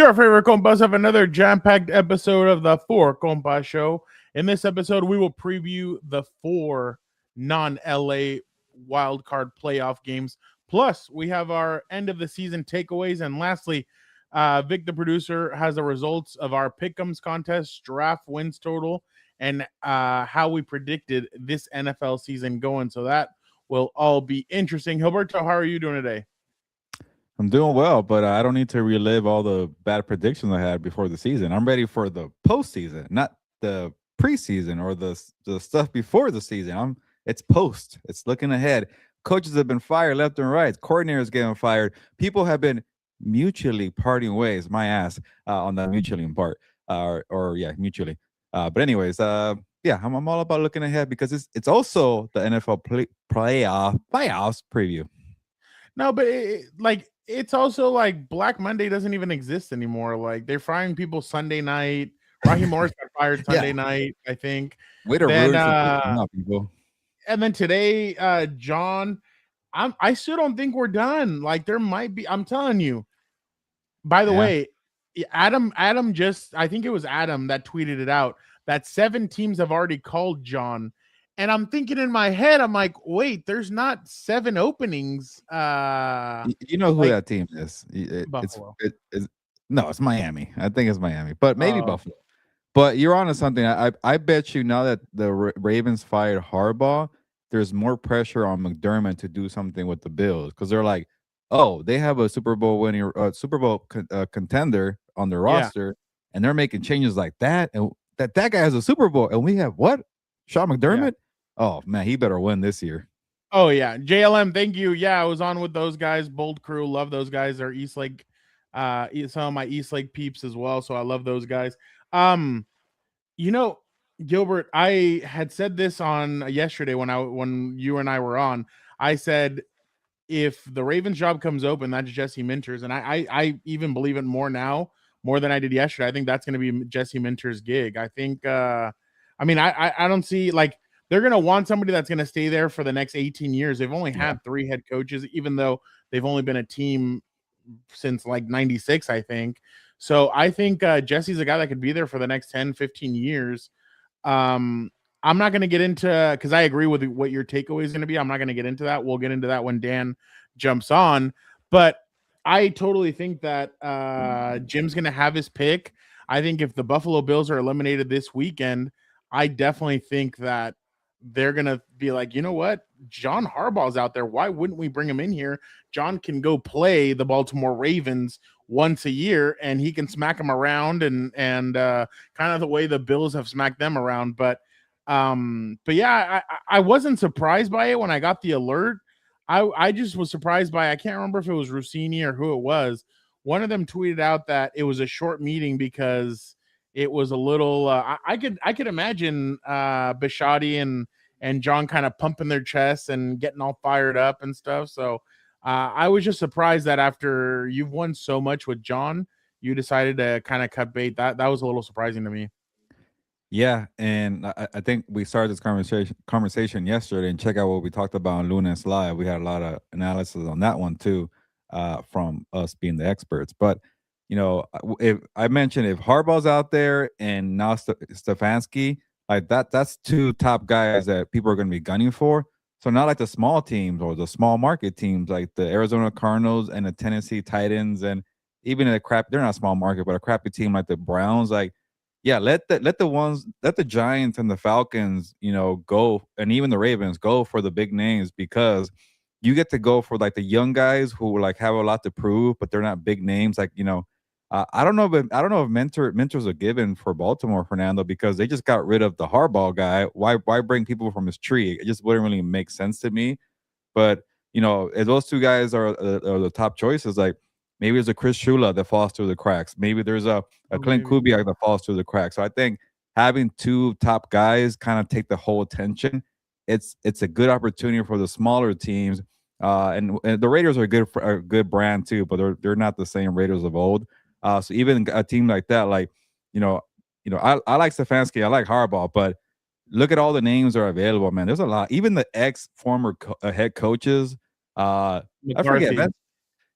Your favorite Compas have another jam-packed episode of the Four Compas Show. In this episode, we will preview the four non-LA wildcard playoff games. Plus, we have our end of the season takeaways. And lastly, Vic, the producer, has the results of our Pick'ems contest, draft wins total, and how we predicted this NFL season going. So that will all be interesting. Gilberto, how are you doing today? I'm doing well, but I don't need to relive all the bad predictions I had before the season. I'm ready for the postseason, not the preseason or the stuff before the season. It's post. It's looking ahead. Coaches have been fired left and right. Coordinators getting fired. People have been mutually parting ways. My ass on that mutually part, mutually. But anyways, yeah, I'm all about looking ahead because it's also the NFL playoffs preview. No, but it's also like Black Monday doesn't even exist anymore. Like they're firing people Sunday night. Raheem Morris got fired Sunday night, I think. Way to ruin for people. And then today, John, I still don't think we're done. Like there might be. I'm telling you. By the way, Adam I think it was Adam that tweeted it out that 7 teams have already called John. And I'm thinking in my head, I'm like, wait, there's not 7 openings. You know who that team is? Buffalo. It's Miami. I think it's Miami, but maybe Buffalo. But you're on to something. I bet you now that the Ravens fired Harbaugh, there's more pressure on McDermott to do something with the Bills because they're like, oh, they have a Super Bowl winning, contender on their roster, and they're making changes like that, and that guy has a Super Bowl, and we have what? Sean McDermott? Yeah. Oh man, he better win this year. Oh yeah, JLM, thank you. Yeah, I was on with those guys. Bold Crew, love those guys. They're East Lake, some of my East Lake peeps as well. So I love those guys. Gilbert, I had said this on yesterday when you and I were on. I said if the Ravens job comes open, that's Jesse Minter's, and I even believe it more now, more than I did yesterday. I think that's going to be Jesse Minter's gig. I think. I don't see like. They're going to want somebody that's going to stay there for the next 18 years. They've only had 3 head coaches, even though they've only been a team since like 96, I think. So I think Jesse's a guy that could be there for the next 10, 15 years. I'm not going to get into, because I agree with what your takeaway is going to be. I'm not going to get into that. We'll get into that when Dan jumps on. But I totally think that Jim's going to have his pick. I think if the Buffalo Bills are eliminated this weekend, I definitely think that they're going to be like, you know what? John Harbaugh's out there. Why wouldn't we bring him in here? John can go play the Baltimore Ravens once a year and he can smack them around and kind of the way the Bills have smacked them around. But yeah, I wasn't surprised by it when I got the alert. I just was surprised by, I can't remember if it was Rossini or who it was. One of them tweeted out that it was a short meeting because it was a little I could imagine Bishotti and John kind of pumping their chests and getting all fired up and stuff. So I was just surprised that after you've won so much with John, you decided to kind of cut bait. That was a little surprising to me. Yeah, and I think we started this conversation yesterday, and check out what we talked about on Lunes Live. We had a lot of analysis on that one too, from us being the experts. But if I mentioned if Harbaugh's out there and now Stefanski, like that's 2 top guys that people are going to be gunning for. So not like the small teams or the small market teams like the Arizona Cardinals and the Tennessee Titans, and even they're not small market, but a crappy team like the Browns. Like, yeah, let the Giants and the Falcons, go, and even the Ravens go for the big names because you get to go for like the young guys who like have a lot to prove, but they're not big names. Like, I don't know if mentors are given for Baltimore, Fernando, because they just got rid of the Harbaugh guy. Why bring people from his tree? It just wouldn't really make sense to me. But if those 2 guys are the top choices, like maybe there's a Chris Shula that falls through the cracks. Maybe there's a Clint Kubiak that falls through the cracks. So I think having 2 top guys kind of take the whole attention. It's a good opportunity for the smaller teams. And the Raiders are a good brand too, but they're not the same Raiders of old. So even a team like that, like, I like Stefanski, I like Harbaugh, but look at all the names that are available, man. There's a lot. Even the former head coaches. I forget.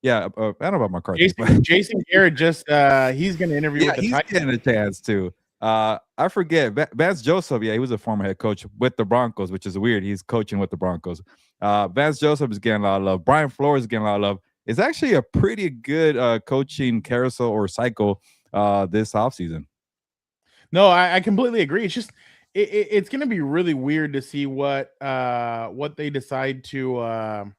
Yeah, I don't know about McCarthy. Jason Garrett just he's going to interview with the he's Titans. getting a chance too. I forget Vance Joseph. Yeah, he was a former head coach with the Broncos, which is weird. He's coaching with the Broncos. Vance Joseph is getting a lot of love. Brian Flores is getting a lot of love. It's actually a pretty good coaching carousel or cycle this offseason. No, I completely agree. It's just it's going to be really weird to see what they decide to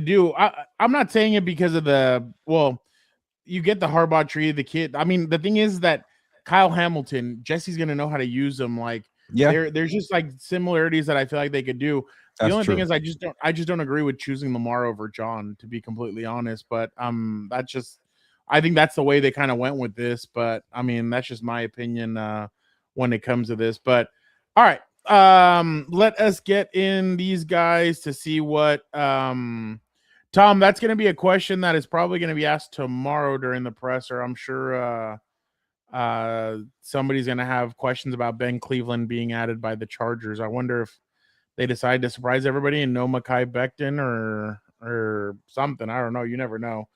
do. I'm not saying it because of you get the Harbaugh tree, the kid. I mean, the thing is that Kyle Hamilton, Jesse's going to know how to use them. Like, there's just like similarities that I feel like they could do. The only thing is, I just don't agree with choosing Lamar over John, to be completely honest. But I think that's the way they kind of went with this. But I mean, that's just my opinion when it comes to this. But all right, let us get in these guys to see what Tom, that's going to be a question that is probably going to be asked tomorrow during the presser. I'm sure somebody's going to have questions about Ben Cleveland being added by the Chargers. I wonder if they decide to surprise everybody and no Mekhi Becton or something. I don't know. You never know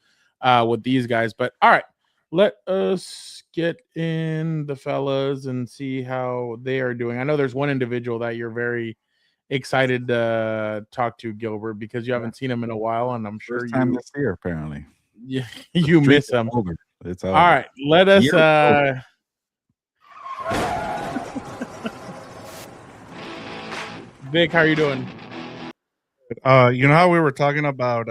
with these guys. But all right, let us get in the fellas and see how they are doing. I know there's one individual that you're very excited to talk to, Gilbert, because you haven't seen him in a while, and I'm sure First time this year, apparently. You miss him. It's over. All right, let us Vic, how are you doing? You know how we were talking about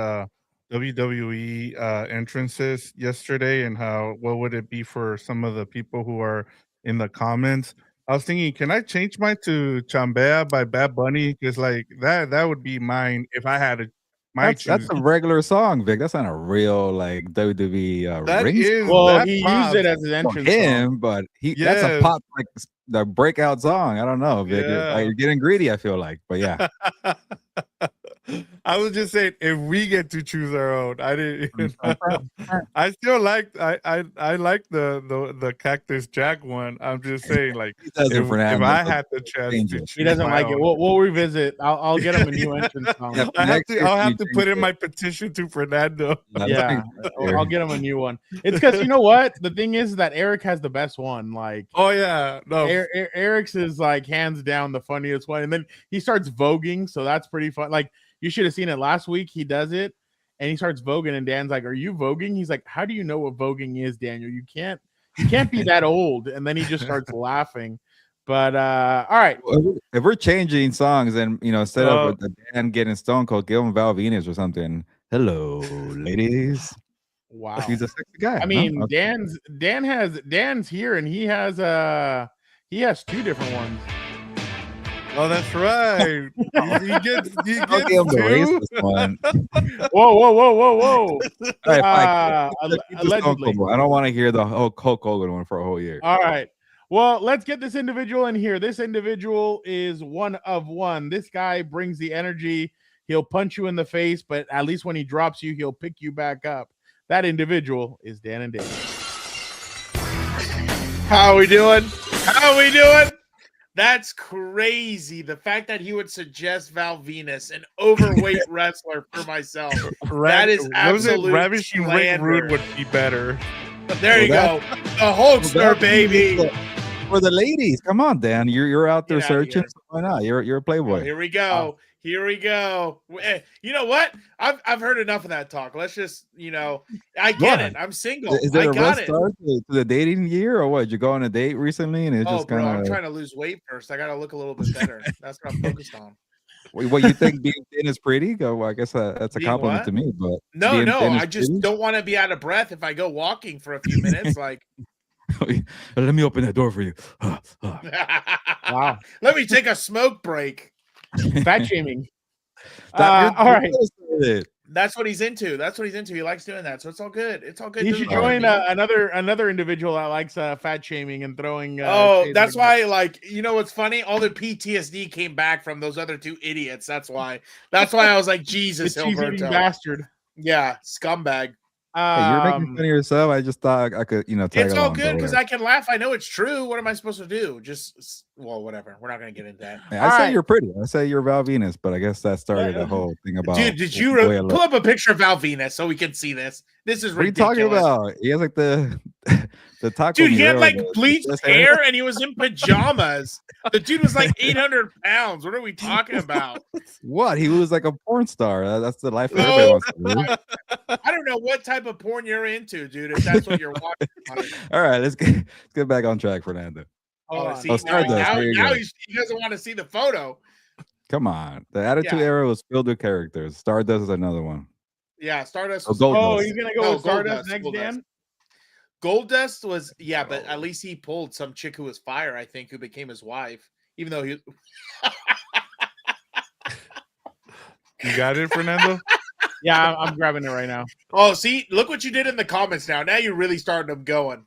WWE entrances yesterday and what would it be for some of the people who are in the comments? I was thinking, can I change mine to Chambea by Bad Bunny? Because like that would be mine if I had That's a regular song, Vic. That's not a real like WWE that ring is song. Well, he used it as his entrance song. But that's a pop, like the breakout song. I don't know, Vic. Yeah. You're getting greedy, I feel like. But yeah. I was just saying, if we get to choose our own, I didn't. I still like I like the Cactus Jack one. I'm just saying, like, if I had the chance to choose, he doesn't like it. We'll revisit. I'll get him a new entrance song. I'll have to put in my petition to Fernando. Yeah, I'll get him a new one. It's because you know what? The thing is that Eric has the best one. Like, oh yeah, no, Eric's is like hands down the funniest one, and then he starts voguing, so that's pretty fun. Like, you should have seen it last week. He does it, and he starts voguing, and Dan's like, "Are you voguing?" He's like, "How do you know what voguing is, Daniel? You can't be that old." And then he just starts laughing. But all right, if we're changing songs, and instead of the Dan getting Stone Cold, give him Val Venus or something. Hello, ladies. Wow, he's a sexy guy. I mean, okay. Dan's here, and he has two different ones. Oh, that's right. he gets the racist one. Whoa. Right, allegedly. I don't want to hear the whole Hulk Hogan one for a whole year. All right. Well, let's get this individual in here. This individual is one of one. This guy brings the energy. He'll punch you in the face, but at least when he drops you, he'll pick you back up. That individual is Dan and Dave. How are we doing? That's crazy. The fact that he would suggest Val Venus, an overweight wrestler, for myself. That is absolute Ravishing Rick Rude would be better. There you go. The Hulkster, baby. For the ladies. Come on, Dan. You're out there searching. Why not? You're a playboy. Here we go. Here we go. You know what? I've heard enough of that talk. Let's just, I get it. I'm single. Is there a rough start to the dating year, or what? Did you go on a date recently and it's just kind of? I'm trying to lose weight first. I got to look a little bit better. That's what I'm focused on. What you think being thin is pretty? Well, I guess that's a compliment to me. But no, I just don't want to be out of breath if I go walking for a few minutes. Like, let me open that door for you. Wow. Let me take a smoke break. Fat shaming. All right. That's what he's into. He likes doing that. So it's all good. You should join another individual that likes fat shaming and throwing. That's why, what's funny? All the PTSD came back from those other two idiots. That's why I was like, Jesus, cheese-eating bastard. Yeah, scumbag. Hey, you're making fun of yourself. I just thought I could, tag it's all along, good because I can laugh. I know it's true. What am I supposed to do? Just Well, whatever. We're not going to get into that. I say you're pretty. I say you're Val Venus, but I guess that started the whole thing about. Dude, did you pull up a picture of Val Venus so we can see this? This is ridiculous. What are you talking about? He has like the taco. Dude, he had like bleached hair and he was in pajamas. The dude was like 800 pounds. What are we talking about? What? He was like a porn star. That's the life everybody wants to live. I don't know what type of porn you're into, dude, if that's what you're watching. All right, let's get back on track, Fernando. See, now he doesn't want to see the photo. Come on. The Attitude Era was filled with characters. Stardust is another one. Yeah, Stardust. He's going to go with Stardust next, Dan? Goldust was, but at least he pulled some chick who was fire, I think, who became his wife, even though he... You got it, Fernando? Yeah, I'm grabbing it right now. Oh, see? Look what you did in the comments now. Now you're really starting them going.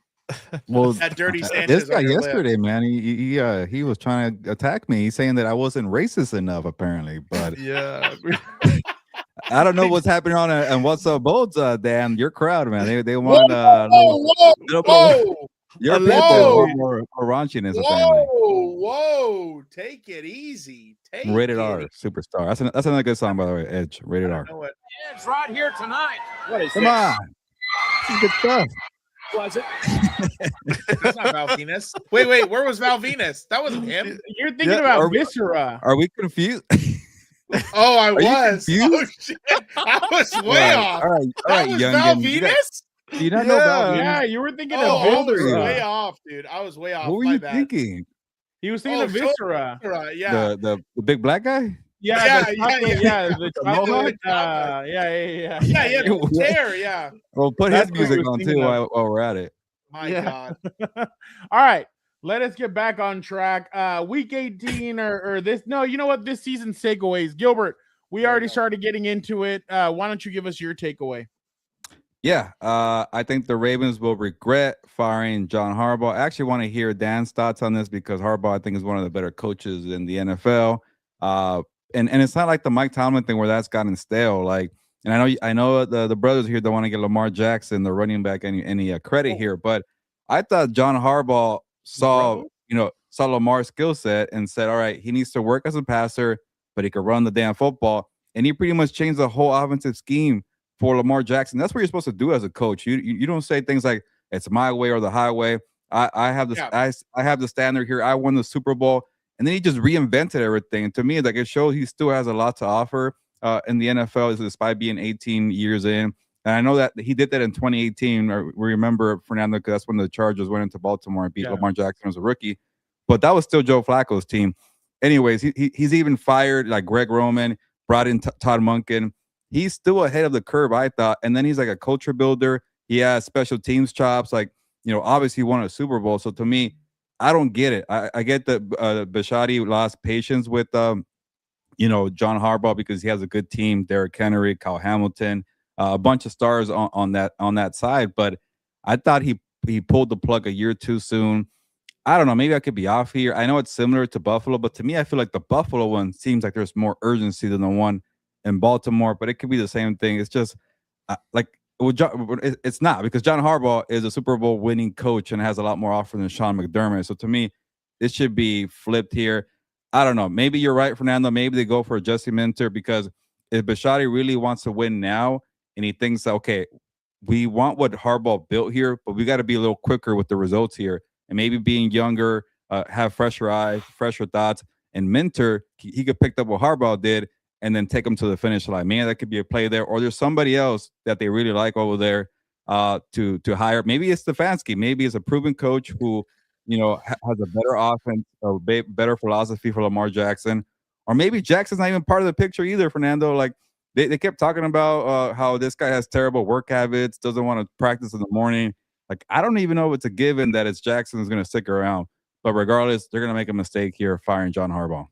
Well, that dirty Sanchez. This guy yesterday, man, he was trying to attack me. He's saying that I wasn't racist enough, apparently. But yeah, I don't know what's happening on What's Up Boats, Dan. Your crowd, man. They want your people more raunchiness. Whoa! Take it easy. Rated R, Superstar. That's another good song, by the way. Edge, Rated R. Edge right here tonight. What is Come on, this is good stuff. Was it? That's not Val Venus. Wait, where was Val Venus? That wasn't him. You're thinking about Viscera. Are we confused? Oh, I was. Oh, shit. I was way off. All right, that was Val Venus? Do you not know Val Venus? Yeah, you were thinking of Viscera. I was Viscera. way off, dude. I was way off. What were you thinking? He was thinking of Viscera. Yeah. The big black guy? Yeah. The hair, yeah. Well, put his music on too while we're at it. My God. All right. Let us get back on track. Week 18 or this. No, you know what? This season's takeaways. Gilbert, we already started getting into it. Why don't you give us your takeaway? Yeah, I think the Ravens will regret firing John Harbaugh. I actually want to hear Dan's thoughts on this because Harbaugh, I think, is one of the better coaches in the NFL. And it's not like the Mike Tomlin thing where that's gotten stale. Like, and I know the brothers here don't want to get Lamar Jackson, the running back, any credit here, but I thought John Harbaugh saw Lamar's skill set and said, all right, he needs to work as a passer, but he could run the damn football, and he pretty much changed the whole offensive scheme for Lamar Jackson. That's what you're supposed to do as a coach. You don't say things like it's my way or the highway. I have the standard here. I won the Super Bowl. And then he just reinvented everything. And to me, like, it shows he still has a lot to offer in the NFL, despite being 18 years in. And I know that he did that in 2018. We remember, Fernando, because that's when the Chargers went into Baltimore and beat Lamar Jackson as a rookie. But that was still Joe Flacco's team. Anyways, he's even fired like Greg Roman, brought in Todd Monken. He's still ahead of the curve, I thought. And then he's like a culture builder. He has special teams chops. Like, obviously he won a Super Bowl. So to me, I don't get it. I get that Bisciotti lost patience with, John Harbaugh because he has a good team. Derrick Henry, Kyle Hamilton, a bunch of stars on that side. But I thought he pulled the plug a year too soon. I don't know. Maybe I could be off here. I know it's similar to Buffalo, but to me, I feel like the Buffalo one seems like there's more urgency than the one in Baltimore. But it could be the same thing. It's just it's not, because John Harbaugh is a Super Bowl winning coach and has a lot more offer than Sean McDermott. So to me, it should be flipped here. I don't know. Maybe you're right, Fernando. Maybe they go for Justin Minter, because if Bisciotti really wants to win now and he thinks, okay, we want what Harbaugh built here, but we got to be a little quicker with the results here, and maybe being younger, have fresher eyes, fresher thoughts, and Minter, he could pick up what Harbaugh did and then take them to the finish line. Man, that could be a play there. Or there's somebody else that they really like over there to hire. Maybe it's Stefanski. Maybe it's a proven coach who, has a better offense, a better philosophy for Lamar Jackson. Or maybe Jackson's not even part of the picture either, Fernando. Like, they kept talking about how this guy has terrible work habits, doesn't want to practice in the morning. Like, I don't even know if it's a given that it's Jackson is going to stick around. But regardless, they're going to make a mistake here firing John Harbaugh.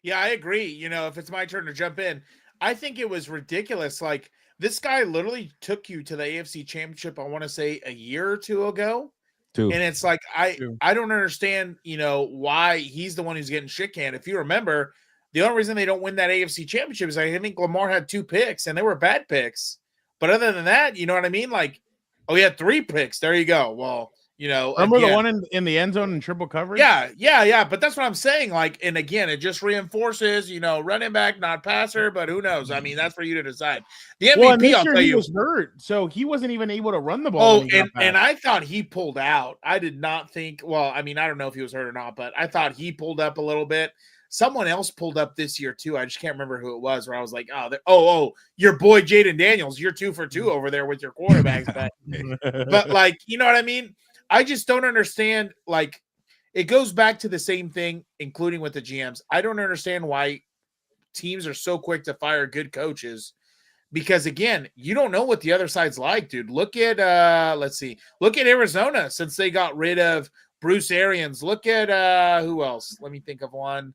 Yeah, I agree. If it's my turn to jump in, I think it was ridiculous. Like, this guy literally took you to the AFC Championship, I want to say a year or two ago. And it's like, I don't understand, why he's the one who's getting shit canned. If you remember, the only reason they don't win that AFC Championship is I think Lamar had 2 picks, and they were bad picks. But other than that, you know what I mean? Like, oh, he had 3 picks. There you go. Well, Remember the one in the end zone in triple coverage? Yeah. But that's what I'm saying. Like, and again, it just reinforces, running back, not passer, but who knows? I mean, that's for you to decide. The MVP, I'll tell you, was hurt, so he wasn't even able to run the ball. And I thought he pulled out. I did not think. Well, I mean, I don't know if he was hurt or not, but I thought he pulled up a little bit. Someone else pulled up this year too. I just can't remember who it was. Where I was like, your boy Jaden Daniels, you're 2 for 2 over there with your quarterbacks. But like, you know what I mean? I just don't understand. Like, it goes back to the same thing, including with the GMs. I don't understand why teams are so quick to fire good coaches, because again, you don't know what the other side's like, dude. Look at look at Arizona since they got rid of Bruce Arians. Look at who else? Let me think of one.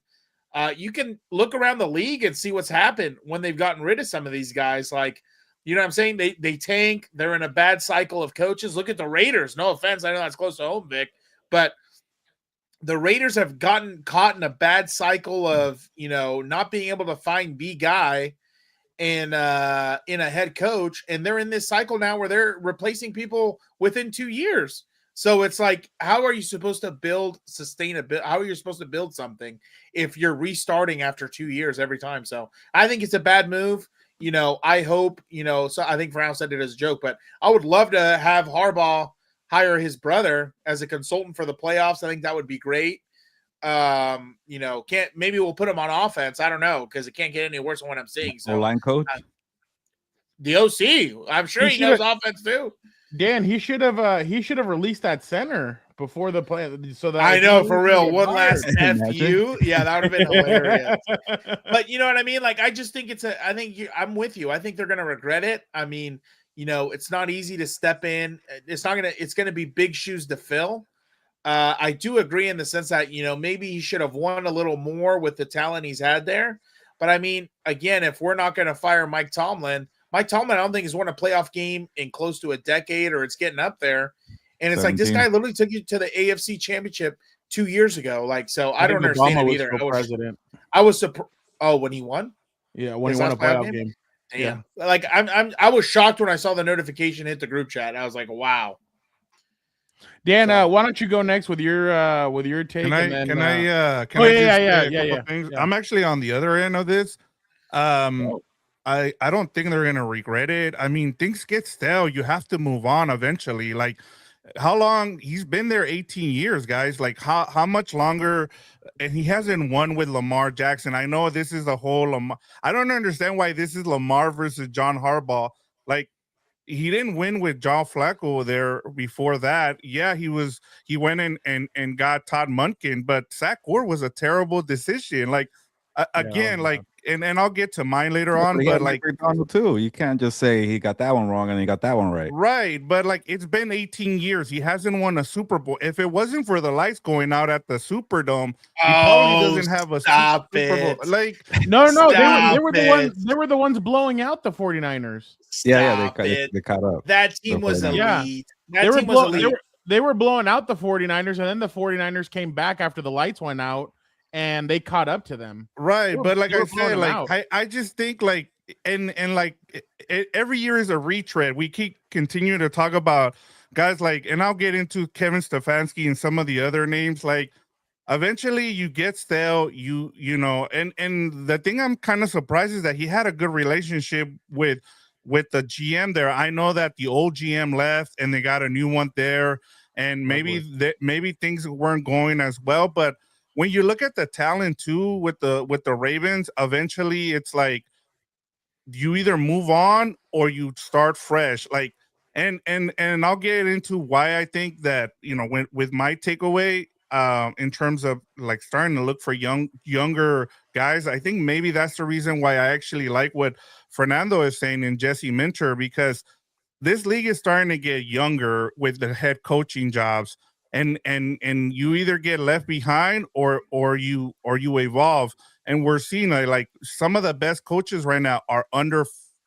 You can look around the league and see what's happened when they've gotten rid of some of these guys. Like, you know what I'm saying? They tank. They're in a bad cycle of coaches. Look at the Raiders. No offense. I know that's close to home, Vic. But the Raiders have gotten caught in a bad cycle of, not being able to find B guy and in a head coach. And they're in this cycle now where they're replacing people within 2 years. So it's like, how are you supposed to build sustainability? How are you supposed to build something if you're restarting after 2 years every time? So I think it's a bad move. I hope, so I think Brown said it as a joke, but I would love to have Harbaugh hire his brother as a consultant for the playoffs. I think that would be great. Maybe we'll put him on offense. I don't know, because it can't get any worse than what I'm seeing. So line coach, the OC, I'm sure he knows offense too. Dan, he should have released that center before the play. So that I know, for real. One last FU. Yeah, that would have been hilarious. But you know what I mean? Like, I just think I'm with you. I think they're going to regret it. I mean, it's not easy to step in. It's going to be big shoes to fill. I do agree in the sense that, maybe he should have won a little more with the talent he's had there. But I mean, again, if we're not going to fire Mike Tomlin, I don't think he's won a playoff game in close to a decade, or it's getting up there. And it's 17. Like, this guy literally took you to the AFC Championship 2 years ago. Like, so I don't understand it either. I was surprised. Oh, when he won? Yeah, when he won a playoff game. Damn. Yeah. Like, I was shocked when I saw the notification hit the group chat. I was like, wow. Dan, why don't you go next with your take? Can I things? Yeah. I'm actually on the other end of this. I don't think they're gonna regret it. I mean, things get stale. You have to move on eventually. Like, how long? He's been there 18 years, guys. Like, how much longer? And he hasn't won with Lamar Jackson. I know this is a whole Lamar. I don't understand why this is Lamar versus John Harbaugh. Like, he didn't win with Joe Flacco there before that. Yeah, he went in and got Todd Monken, but Zach Gore was a terrible decision. Like, and I'll get to mine later on, but like Donald too, you can't just say he got that one wrong and he got that one right. Right, but like, it's been 18 years. He hasn't won a Super Bowl. If it wasn't for the lights going out at the Superdome, he probably doesn't have a Super Bowl. Like, no, they were the ones blowing out the 49ers. They caught up. That team was elite. Yeah. They were blowing out the 49ers, and then the 49ers came back after the lights went out, and they caught up to them. Right, but like I said, like I just think like and like every year is a retread. We keep continuing to talk about guys like, and I'll get into Kevin Stefanski and some of the other names. Like, eventually you get stale, you know, and the thing I'm kind of surprised is that he had a good relationship with the GM there. I know that the old GM left and they got a new one there, and maybe things weren't going as well, but when you look at the talent too with the Ravens, eventually it's like you either move on or you start fresh. Like, and I'll get into why I think that, with my takeaway in terms of like starting to look for younger guys. I think maybe that's the reason why I actually like what Fernando is saying in Jesse Minter, because this league is starting to get younger with the head coaching jobs. And you either get left behind or you evolve. And we're seeing like some of the best coaches right now are under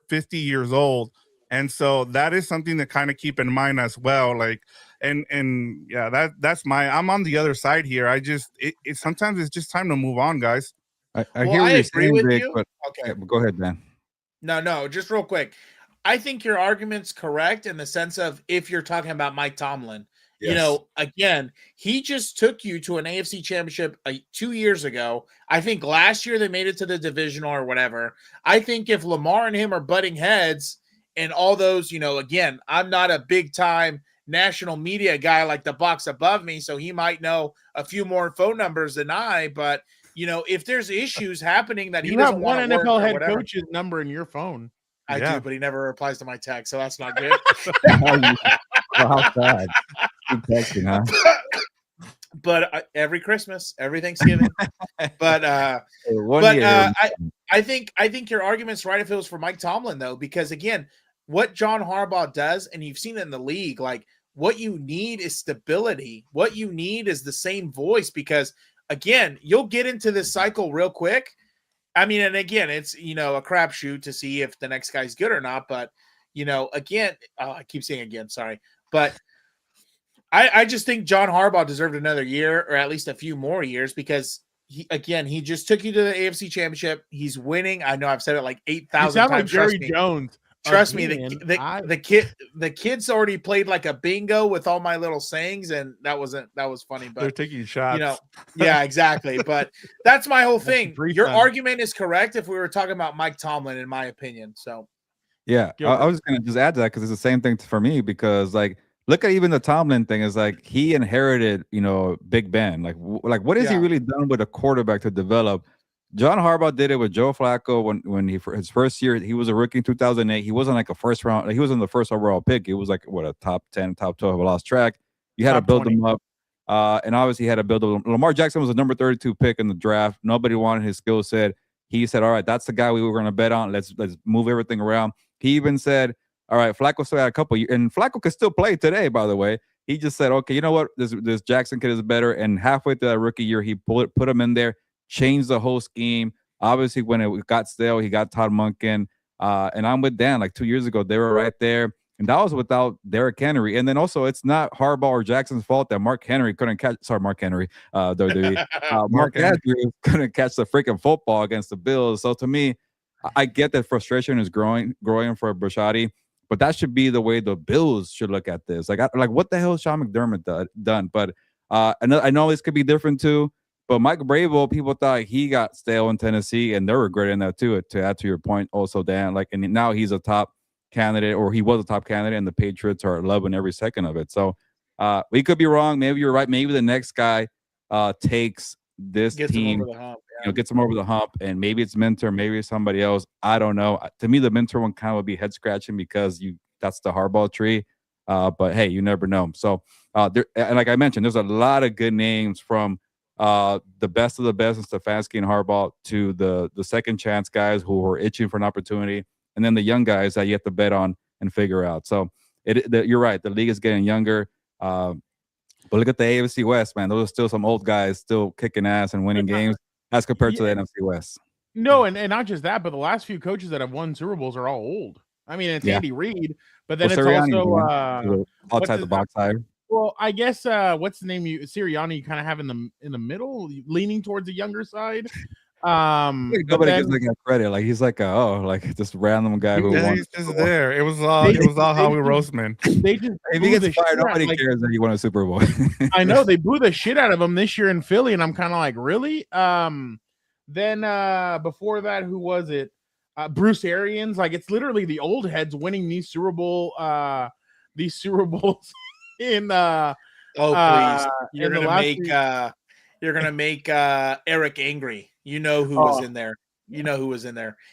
50 years old. And so that is something to kind of keep in mind as well. Like, and yeah, I'm on the other side here. I just, sometimes it's just time to move on, guys. I hear what you're saying, Vic, but okay, go ahead, Dan. No, just real quick. I think your argument's correct in the sense of if you're talking about Mike Tomlin You know, again, he just took you to an AFC championship 2 years ago. I think last year they made it to the divisional or whatever. I think if Lamar and him are butting heads and all those, you know, again, I'm not a big time national media guy like the box above me, so he might know a few more phone numbers than I, but you know, if there's issues happening that he doesn't want to work NFL or head whatever, coach's number in your phone. I Yeah. do, but he never replies to my text, so that's not good. How sad. Keep texting, huh? But every Christmas, every Thanksgiving. But year. I think your argument's right if it was for Mike Tomlin, though, because again, what John Harbaugh does, and you've seen it in the league, like what you need is stability. What you need is the same voice, because again, you'll get into this cycle real quick. I mean, and again, it's, you know, a crapshoot to see if the next guy's good or not. But, you know, again, I keep saying again, sorry. But I just think John Harbaugh deserved another year, or at least a few more years, because he just took you to the AFC Championship. He's winning. I know I've said it like 8,000 times. Like Jerry Jones. Trust me, the kids already played like a bingo with all my little sayings, and that was funny. But they're taking shots. You know, yeah, exactly. But that's my whole thing. Your argument is correct if we were talking about Mike Tomlin, in my opinion. So, yeah, I was going to just add to that because it's the same thing for me. Because like, look at even the Tomlin thing is like he inherited, you know, Big Ben. Like what has he really done with a quarterback to develop? John Harbaugh did it with Joe Flacco when he, for his first year, he was a rookie in 2008. He wasn't like a first round. He wasn't the first overall pick. It was like a top 10, top 12. I lost track. You had to build 20. Them up, and obviously you had to build them. Lamar Jackson was the number 32 pick in the draft. Nobody wanted his skill set. He said, "All right, that's the guy we were going to bet on. Let's move everything around." He even said, "All right, Flacco still had a couple years, and Flacco could still play today." By the way, he just said, "Okay, you know what? This Jackson kid is better." And halfway through that rookie year, he put him in there. Changed the whole scheme. Obviously, when it got stale, he got Todd Monken. And I'm with Dan. Like 2 years ago, they were right there. And that was without Derrick Henry. And then also, it's not Harbaugh or Jackson's fault that Mark Henry couldn't catch. Sorry, Mark Henry. Mark Andrews couldn't catch the freaking football against the Bills. So to me, I get that frustration is growing for Bisciotti, but that should be the way the Bills should look at this. Like what the hell has Sean McDermott done? But I know this could be different too. But Mike Vrabel, people thought he got stale in Tennessee, and they're regretting that too. To add to your point, also, Dan, like, and now he's a top candidate, or he was a top candidate, and the Patriots are loving every second of it. So we could be wrong. Maybe you're right. Maybe the next guy takes this team, gets him over the hump, and maybe it's Mentor, maybe it's somebody else. I don't know. To me, the Mentor one kind of would be head scratching because that's the Harbaugh tree. But hey, you never know. So and like I mentioned, there's a lot of good names from the best of the best in Stefanski and Harbaugh to the second chance guys who are itching for an opportunity, and then the young guys that you have to bet on and figure out. So you're right. The league is getting younger. But look at the AFC West, man. Those are still some old guys still kicking ass and winning games as compared to the NFC West. No, and not just that, but the last few coaches that have won Super Bowls are all old. I mean, it's Andy Reid, but then it's also outside the box hire. Well, I guess what's the name? Sirianni you kind of have in the middle, leaning towards the younger side. Nobody gives the guy credit. Like he's like just random guy who won. He's just there. It was all Howie Roseman. They just if he gets fired, nobody cares that he won a Super Bowl. I know they blew the shit out of him this year in Philly, and I'm kind of like, really? Then before that, who was it? Bruce Arians. Like it's literally the old heads winning these Super Bowls. In please, you're gonna make Eric angry. You know who was in there.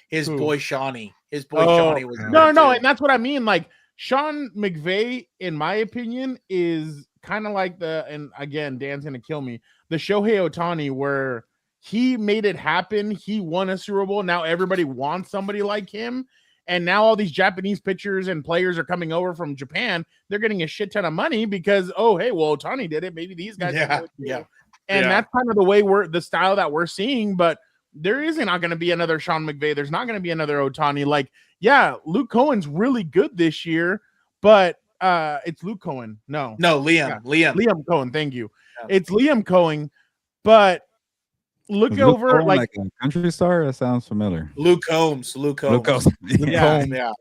His boy Shawnee. Shawnee was in there no, and that's what I mean. Like Sean McVay, in my opinion, is kind of like and again, Dan's gonna kill me. The Shohei Ohtani, where he made it happen. He won a Super Bowl. Now everybody wants somebody like him. And now all these Japanese pitchers and players are coming over from Japan. They're getting a shit ton of money because, Ohtani did it. Maybe these guys can do it too. And that's kind of the way the style that we're seeing. But there isn't going to be another Sean McVay. There's not going to be another Ohtani. Like, Luke Cohen's really good this year, but it's Luke Cohen. No, Liam Cohen. Thank you. Yeah. It's Liam Cohen, but look over like a country star. That sounds familiar. Luke Combs. Yeah.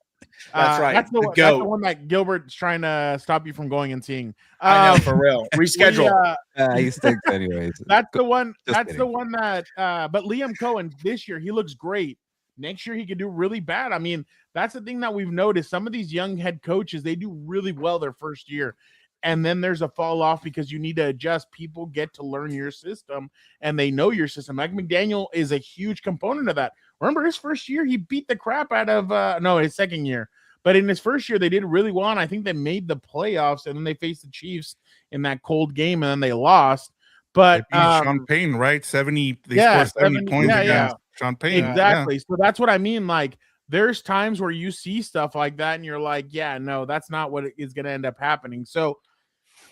That's right. That's the The one, that's the goat. one that Gilbert's trying to stop you from going and seeing. I know, Um, for real. we, Reschedule. He stinks anyways. that's the one. Just That's the kidding. one that. But Liam Cohen this year he looks great. Next year he could do really bad. I mean, that's the thing that we've noticed. Some of these young head coaches they do really well their first year, and then there's a fall off because you need to adjust. People get to learn your system, and they know your system. Mike McDaniel is a huge component of that. Remember his first year he beat the crap out of no his second year. But in his first year, they did really well, and I think they made the playoffs, and then they faced the Chiefs in that cold game, and then they lost. But They beat Sean Payton, right? 70. They yeah, scored 70 points yeah, against yeah. Sean Payton. Exactly. So that's what I mean. Like, there's times where you see stuff like that, and you're like, yeah, no, that's not what is going to end up happening. So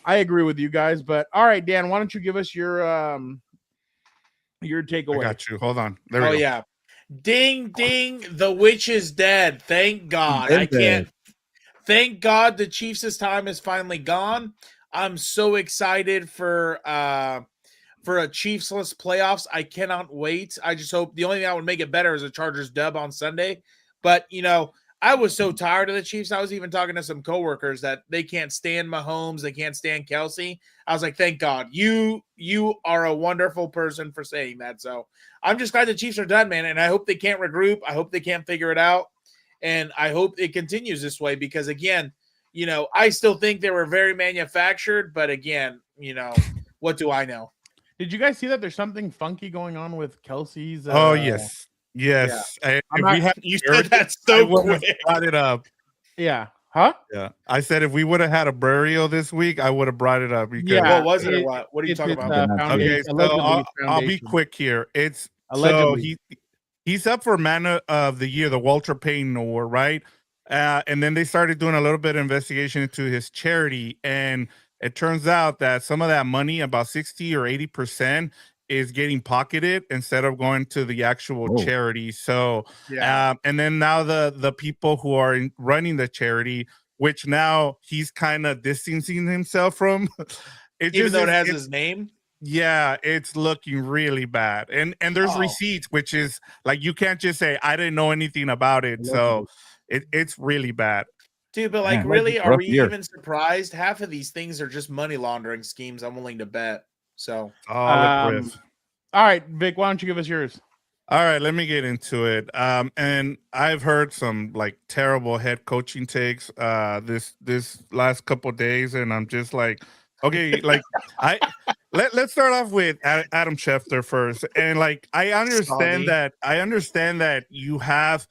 I agree with you guys. But all right, Dan, why don't you give us your takeaway? I got you. Hold on. There we Oh go. yeah. Ding ding, the witch is dead. Thank God. I can't thank God the Chiefs' time is finally gone. I'm so excited for a Chiefs-less playoffs. I cannot wait. I just hope the only thing that would make it better is a Chargers dub on Sunday. But I was so tired of the Chiefs. I was even talking to some coworkers that they can't stand Mahomes, they can't stand Kelsey. I was like, thank God. You are a wonderful person for saying that. So I'm just glad the Chiefs are done, man. And I hope they can't regroup. I hope they can't figure it out. And I hope it continues this way because, again, I still think they were very manufactured. But, again, what do I know? Did you guys see that there's something funky going on with Kelsey's? Oh, yes. Yes. I'm If not- we had You Eric, said that I so would have quick. brought it up. Yeah. Huh? Yeah. I said if we would have had a burial this week, I would have brought it up. Because Yeah. What was it or what? What are you It's talking his, about? Okay, foundation. Okay, so Allegedly I'll, his I'll be foundation. quick here. It's Allegedly. so he's up for Man of the Year, the Walter Payton Award, right? And then they started doing a little bit of investigation into his charity, and it turns out that some of that money, about 60 or 80%, is getting pocketed instead of going to the actual Oh. charity. So, Yeah. and then now the people who are running the charity, which now he's kind of distancing himself from, Even though it has his name. yeah, it's looking really bad. And there's Oh. receipts, which is like you can't just say I didn't know anything about it. So it's really bad. Dude, but like, Man, really, are rough we year. even surprised? Half of these things are just money laundering schemes. I'm willing to bet. So, Solid riff. All right, Vic, why don't you give us yours? All right, let me get into it. And I've heard some like terrible head coaching takes this last couple days, and I'm just like, okay, like let's start off with Adam Schefter first. And like I understand that you have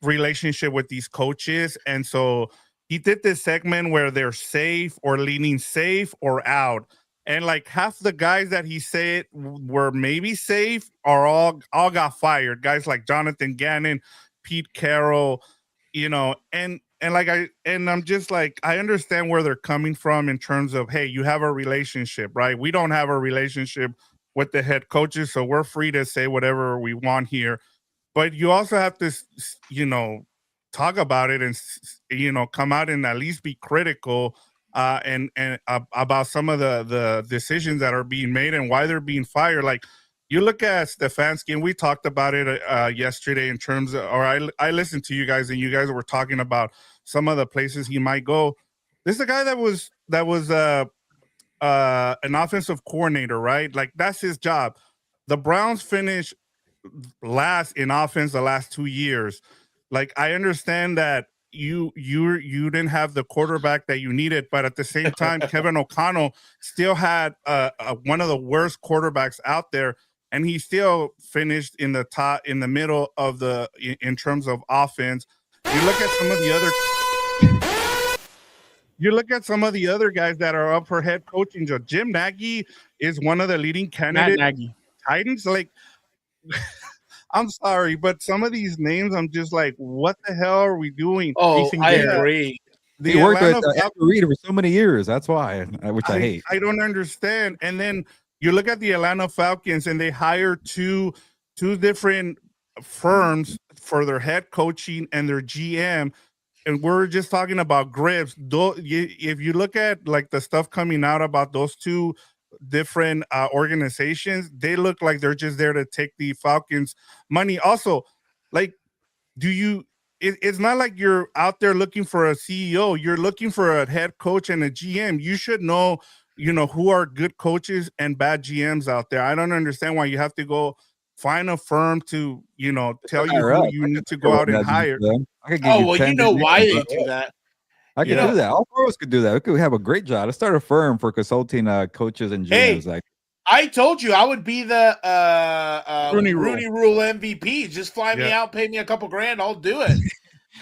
relationship with these coaches, and so he did this segment where they're safe or leaning safe or out. And like half the guys that he said were maybe safe are all got fired. Guys like Jonathan Gannon, Pete Carroll, and I'm just like, I understand where they're coming from in terms of, hey, you have a relationship, right? We don't have a relationship with the head coaches, so we're free to say whatever we want here. But you also have to, talk about it and, come out and at least be critical and about some of the decisions that are being made and why they're being fired. Like you look at Stefanski, and we talked about it yesterday in terms of, or I listened to you guys, and you guys were talking about some of the places he might go. This is a guy that was an offensive coordinator, right? Like that's his job. The Browns finished last in offense the last 2 years. Like I understand that you didn't have the quarterback that you needed, but at the same time, Kevin O'Connell still had one of the worst quarterbacks out there, and he still finished in the middle of in terms of offense. You look at some of the other guys that are up for head coaching. So Jim Nagy is one of the leading candidates. Nagy. Titans, like. I'm sorry, but some of these names, I'm just like, what the hell are we doing? I agree. He worked with Andy Reid for so many years. That's why, which I hate. I don't understand. And then you look at the Atlanta Falcons, and they hire two different firms for their head coaching and their GM. And we're just talking about grips. If you look at like the stuff coming out about those two different organizations, they look like they're just there to take the Falcons money. Also, like, do you it's not like you're out there looking for a CEO. You're looking for a head coach and a GM. You should know, who are good coaches and bad GMs out there. I don't understand why you have to go find a firm to, tell you who you need to go out and hire. I could give Oh, you well, 10 you know good why reasons, they do that. I could do that. All four of us could do that. We could have a great job. Let's start a firm for consulting coaches and GMs. Hey, I told you I would be the Rooney Rule MVP. Just fly me out, pay me a couple grand. I'll do it.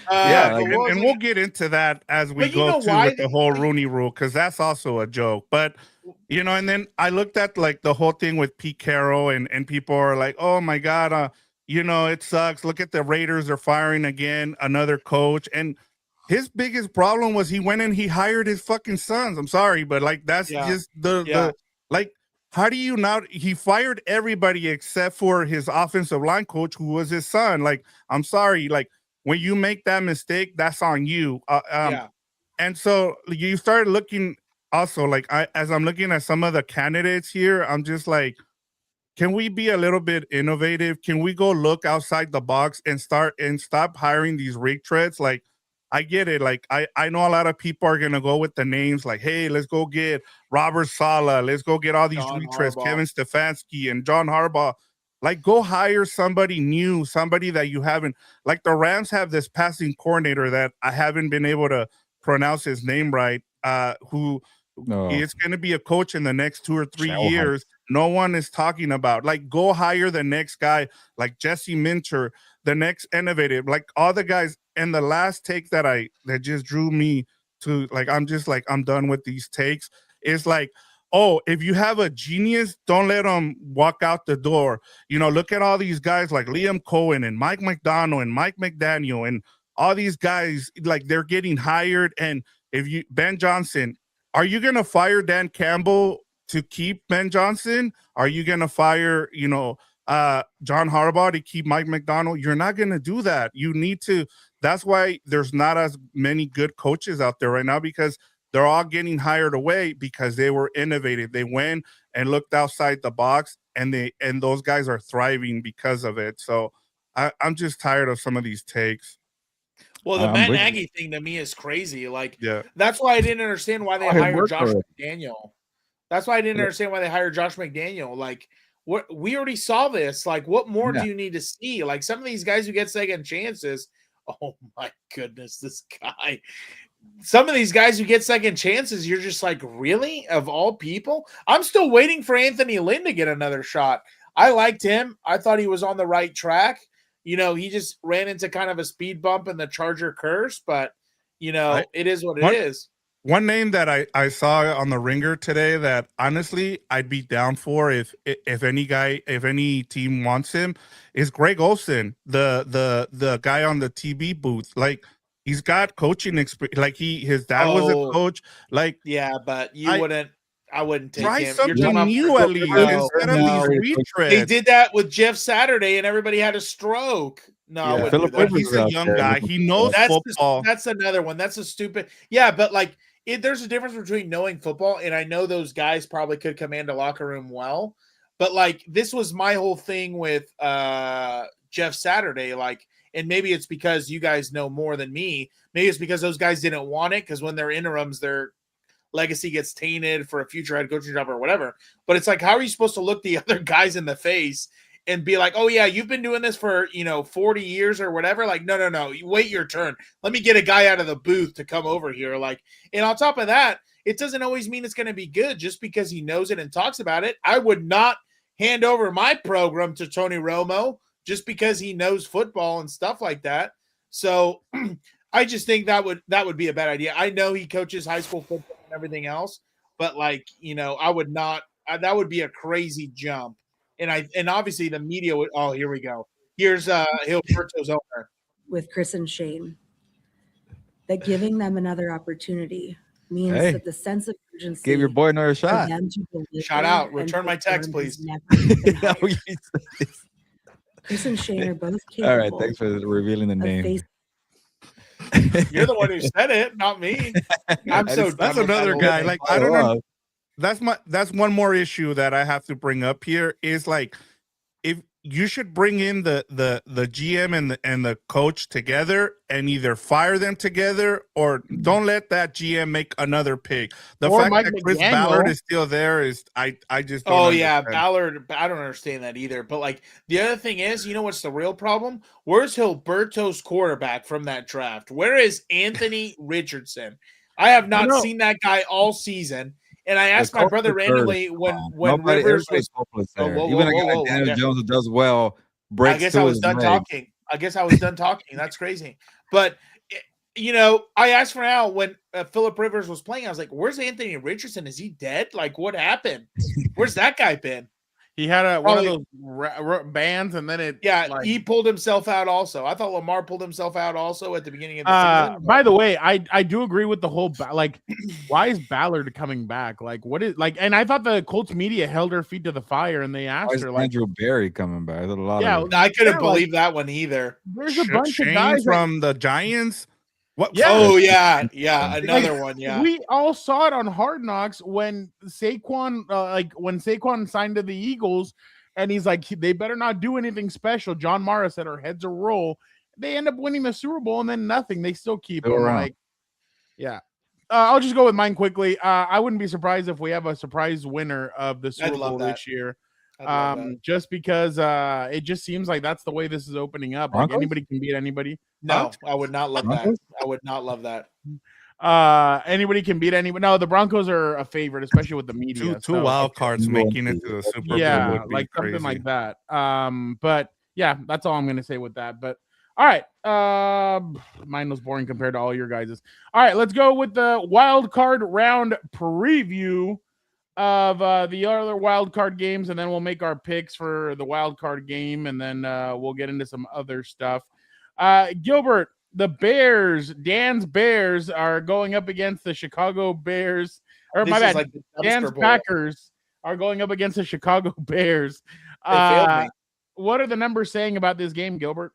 And we'll get into that as we go through with the whole Rooney Rule, because that's also a joke. But and then I looked at like the whole thing with Pete Carroll, and people are like, oh my God, it sucks. Look at the Raiders, they're firing again another coach. And his biggest problem was he went and he hired his fucking sons. I'm sorry, but like that's just the like, how do you not? He fired everybody except for his offensive line coach, who was his son. Like, I'm sorry, like when you make that mistake, that's on you. And so you started looking also, like as I'm looking at some of the candidates here, I'm just like, can we be a little bit innovative? Can we go look outside the box and stop hiring these retreads? Like, I get it. Like, I know a lot of people are going to go with the names like, hey, let's go get Robert Saleh. Let's go get all these retreads, Kevin Stefanski and John Harbaugh. Like, go hire somebody new, somebody that you haven't. Like, the Rams have this passing coordinator that I haven't been able to pronounce his name right, who is going to be a coach in the next 2 or 3 years. No one is talking about. Like, go hire the next guy, like Jesse Minter, the next innovative, like all the guys. And the last take that just drew me to, like, I'm just like, I'm done with these takes, is like, oh, if you have a genius, don't let them walk out the door. Look at all these guys like Liam Cohen and Mike McDonald and Mike McDaniel and all these guys, like, they're getting hired. And Ben Johnson, are you going to fire Dan Campbell to keep Ben Johnson? Are you going to fire, John Harbaugh to keep Mike McDonald? You're not going to do that. You need to. That's why there's not as many good coaches out there right now, because they're all getting hired away because they were innovative. They went and looked outside the box, and those guys are thriving because of it. So I'm just tired of some of these takes. Well, the Matt Nagy thing to me is crazy. Like, that's why I didn't understand why they hired Josh McDaniel. That's why I didn't understand why they hired Josh McDaniel. Like, we already saw this. Like, what more do you need to see? Like, some of these guys who get second chances. Oh my goodness, this guy. Some of these guys who get second chances, you're just like, really? Of all people? I'm still waiting for Anthony Lynn to get another shot. I liked him. I thought he was on the right track. He just ran into kind of a speed bump in the Charger curse, but it is what it is. One name that I saw on the Ringer today that honestly I'd be down for if any team wants him is Greg Olsen, the guy on the TV booth. Like, he's got coaching experience. Like, his dad was a coach. Like, but I wouldn't take try him. something new at least instead of these retreads. They did that with Jeff Saturday, and everybody had a stroke. No, he's a young guy. He knows football. That's another one. That's a stupid. Yeah, but like, there's a difference between knowing football, and I know those guys probably could command a locker room well, but like, this was my whole thing with Jeff Saturday. Like, and maybe it's because you guys know more than me. Maybe it's because those guys didn't want it, because when they're interims, their legacy gets tainted for a future head coaching job or whatever. But it's like, how are you supposed to look the other guys in the face and be like, oh yeah, you've been doing this for 40 years or whatever? Like, no, you wait your turn. Let me get a guy out of the booth to come over here. Like, and on top of that, it doesn't always mean it's going to be good just because he knows it and talks about it. I would not hand over my program to Tony Romo just because he knows football and stuff like that. So I just think that would be a bad idea. I know he coaches high school football and everything else, but like, I would not. That would be a crazy jump. And obviously the media would. Oh, here we go. Here's Gilberto's owner with Chris and Shane. That giving them another opportunity means that the sense of urgency. Give your boy another shot. Shout out. Return my text, please. Chris and Shane are both capable. All right, thanks for revealing the name. You're the one who said it, not me. That's another guy. Like, I don't know. That's one more issue that I have to bring up here is like, if you should bring in the GM and the coach together and either fire them together or don't let that GM make another pick. The Or fact Mike that Chris McDaniel. Ballard is still there is I just don't Oh yeah, understand. Ballard. I don't understand that either. But like the other thing is, you know what's the real problem? Where's Hilberto's quarterback from that draft? Where is Anthony Richardson? I have not know. seen that guy all season. And I asked The my brother culture randomly curse, when Nobody, Rivers everybody's was. hopeless Oh, there. whoa, Even whoa, a guy whoa, like whoa. Daniel Yeah. Jones who does well breaks I guess through I was his done legs. talking. I guess I was done talking. That's crazy. But you know, I asked for now when Phillip Rivers was playing. I was like, "Where's Anthony Richardson? Is he dead? Like, what happened? Where's that guy been?" He had one of Probably- those bands, and then it. Yeah, like, he pulled himself out also. I thought Lamar pulled himself out also at the beginning of the season. By the way, I do agree with the whole like, why is Ballard coming back? Like, what is like? And I thought the Colts media held her feet to the fire, and they Why asked is her like, Andrew Barry coming back? There's a lot Yeah, of I couldn't Yeah, believe that one either. there's a bunch Shane of guys that- from the Giants. What? Yeah. Oh yeah, another one. Yeah, We all saw it on Hard Knocks when Saquon, when Saquon signed to the Eagles, and he's like, they better not do anything special. John Mara said our heads are roll. They end up winning the Super Bowl, and then nothing. They still keep Still him. around. Like, yeah. I'll just go with mine quickly. I wouldn't be surprised if we have a surprise winner of the Super love Bowl that. this year. I'd love that. Just because it just seems like that's the way this is opening up. Like Broncos? anybody can beat anybody. No, I would not love that. Broncos? I would not love that. Anybody can beat anybody. No, the Broncos are a favorite, especially with the media. Two so- wild cards Going making it to- to the Super Bowl. yeah, would be like something crazy. like that. But yeah, that's all I'm gonna say with that. But all right, mine was boring compared to all your guys's. All right, let's go with the wild card round preview of the other wild card games, and then we'll make our picks for the wild card game, and then we'll get into some other stuff. Gilbert, the Bears, Dan's Bears are going up against the Chicago Bears. Or This my is bad, like the dumpster Dan's bowl. Packers are going up against the Chicago Bears. They failed me. What are the numbers saying about this game, Gilbert?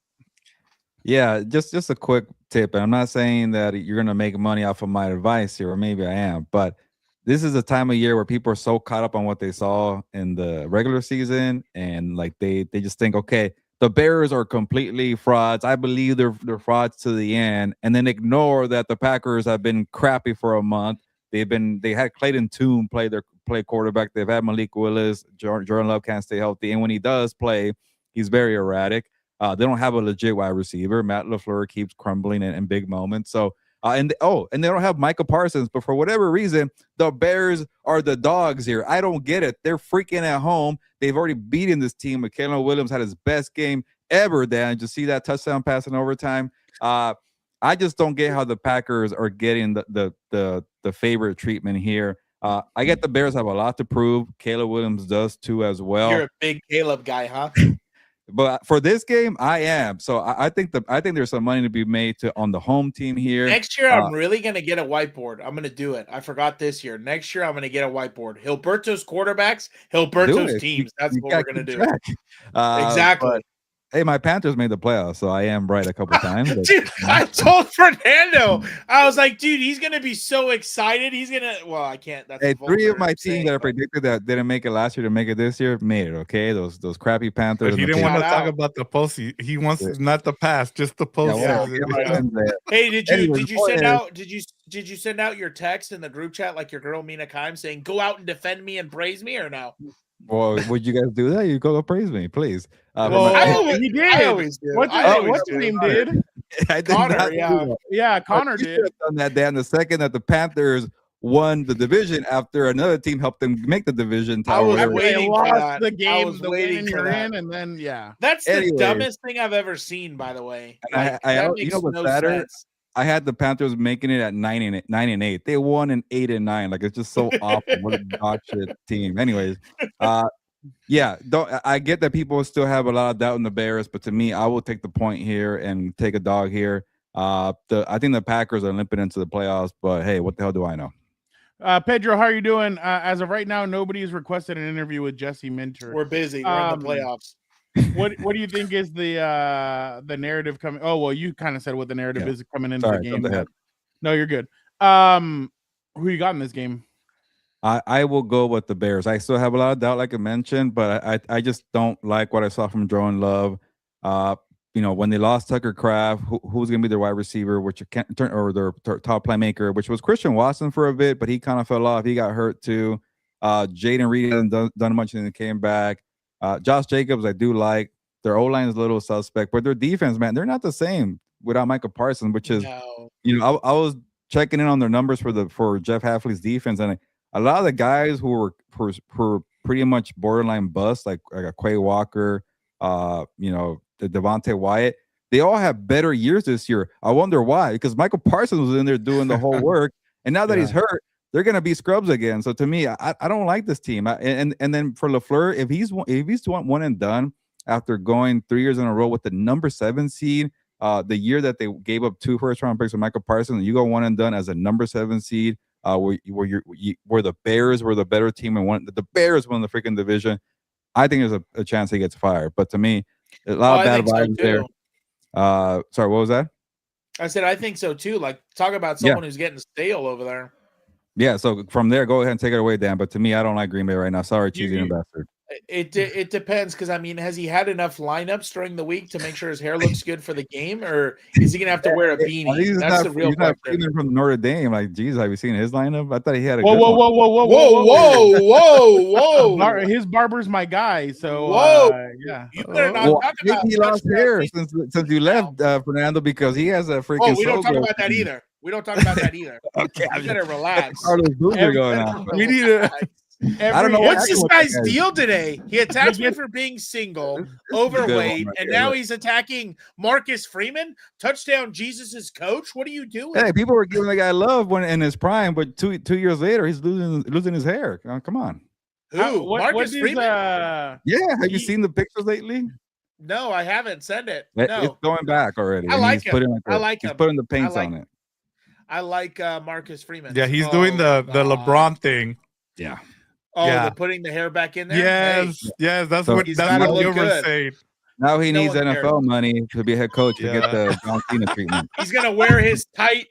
Yeah, just a quick tip. And I'm not saying that you're gonna make money off of my advice here, or maybe I am, but this is a time of year where people are so caught up on what they saw in the regular season, and like they just think, okay, the Bears are completely frauds. I believe they're frauds to the end, and then ignore that the Packers have been crappy for a month. They had Clayton Tune play quarterback. They've had Malik Willis. Jordan Love can't stay healthy, and when he does play, he's very erratic. They don't have a legit wide receiver. Matt LaFleur keeps crumbling in big moments. So, and they don't have Micah Parsons. But for whatever reason, the Bears are the dogs here. I don't get it. They're freaking at home. They've already beaten this team. Caleb Williams had his best game ever. Dan, just see that touchdown pass in overtime. I just don't get how the Packers are getting the favorite treatment here. I get the Bears have a lot to prove. Caleb Williams does too as well. You're a big Caleb guy, huh? But for this game, I am. So I think there's some money to be made on the home team here. Next year, I'm really going to get a whiteboard. I'm going to do it. I forgot this year. Next year, I'm going to get a whiteboard. Hilberto's quarterbers, Hilberto's teams. That's what we're going to do. Exactly. But, hey, my Panthers made the playoffs, so I am right a couple times. But, Dude, I told Fernando, I was like, dude, he's going to be so excited. He's going to, well, I can't. That's hey, a three of vulgar my saying, teams that I but- predicted that didn't make it last year to make it this year made it. Okay, those crappy Panthers. But he and the didn't want to Shout talk out. about the post. He wants not the past, just the Yeah, post. well, Yeah. get my friends there. Hey, did Anyways, you go send ahead. out did you send out your text in the group chat like your girl Mina Kime saying go out and defend me and praise me or no? Well, would you guys do that? You go praise me, please. For Well, my- I always- he did. I always do. What's I his, always what's do. his name did? I did Connor, not do yeah. that. Yeah, But Connor you did. should have done that, Dan. The second that the Panthers won the division after another team helped them make the division. I was title. waiting They for lost that. the I game, was the waiting win, for you're that. in, and then yeah. That's the Anyways. dumbest thing I've ever seen, by the way. And Like, I that you makes know what's no better? sense. I had the Panthers making it at 9-8. They won an 8-9. Like it's just so awful. What a dog shit team. Anyways, yeah, I get that people still have a lot of doubt in the Bears, but to me, I will take the point here and take a dog here. I think the Packers are limping into the playoffs, but hey, what the hell do I know? Pedro, how are you doing? As of right now, nobody's requested an interview with Jesse Minter. We're busy. We're in the playoffs. What do you think is the narrative coming? Oh well, you kind of said what the narrative Yeah. is coming into Sorry, the game. jumped ahead. No, you're good. Who you got in this game? I will go with the Bears. I still have a lot of doubt, like I mentioned, but I just don't like what I saw from Jordan Love. When they lost Tucker Kraft, who's going to be their wide receiver, which can't turn, or their top playmaker, which was Christian Watson for a bit, but he kind of fell off. He got hurt too. Jaden Reed hasn't done much and he came back. Josh Jacobs, I do like. Their O-line is a little suspect, but their defense, man, they're not the same without Michael Parsons, which is, I was checking in on their numbers for Jeff Hafley's defense, and a lot of the guys who were pretty much borderline bust, like a Quay Walker, the Devontae Wyatt, they all have better years this year. I wonder why, because Michael Parsons was in there doing the whole work, and now that he's hurt, they're gonna be scrubs again. So to me, I don't like this team. And then for LaFleur, if he's one and done after going 3 years in a row with the number 7 seed, the year that they gave up 2 first-round picks with Michael Parsons, and you go one and done as a number 7 seed, where the Bears were the better team and the Bears won the freaking division, I think there's a chance he gets fired. But to me, a lot of bad vibes there. Sorry, what was that? I said I think so too. Like, talk about someone who's getting stale over there. Yeah, so from there, go ahead and take it away, Dan. But to me, I don't like Green Bay right now. Sorry, cheesy and bastard. It depends, because I mean, has he had enough lineups during the week to make sure his hair looks good for the game, or is he gonna have to wear a beanie? That's the real question. From Notre Dame, like, geez, have you seen his lineup? I thought he had a whoa. His barber's my guy, so yeah. You better not talk about. He lost hair since you left, Fernando, because he has a freaking. We don't talk about that either. Okay, you better relax. We need to. I don't know what's this guy's deal today. He attacked me for being single, overweight, and now he's attacking Marcus Freeman, touchdown Jesus's coach. What are you doing? Hey, people were giving the guy love when in his prime, but two years later, he's losing his hair. Come on. Who? Marcus Freeman? Yeah. Have you seen the pictures lately? No, I haven't. Send it. No. It's going back already. I like him. He's putting the paints on it. I like Marcus Freeman. Yeah, he's doing the LeBron thing. Yeah. Oh, they're putting the hair back in there? Yes, that's what you were saying. Now he needs NFL money to be head coach to get the John Cena treatment. He's gonna wear his tight,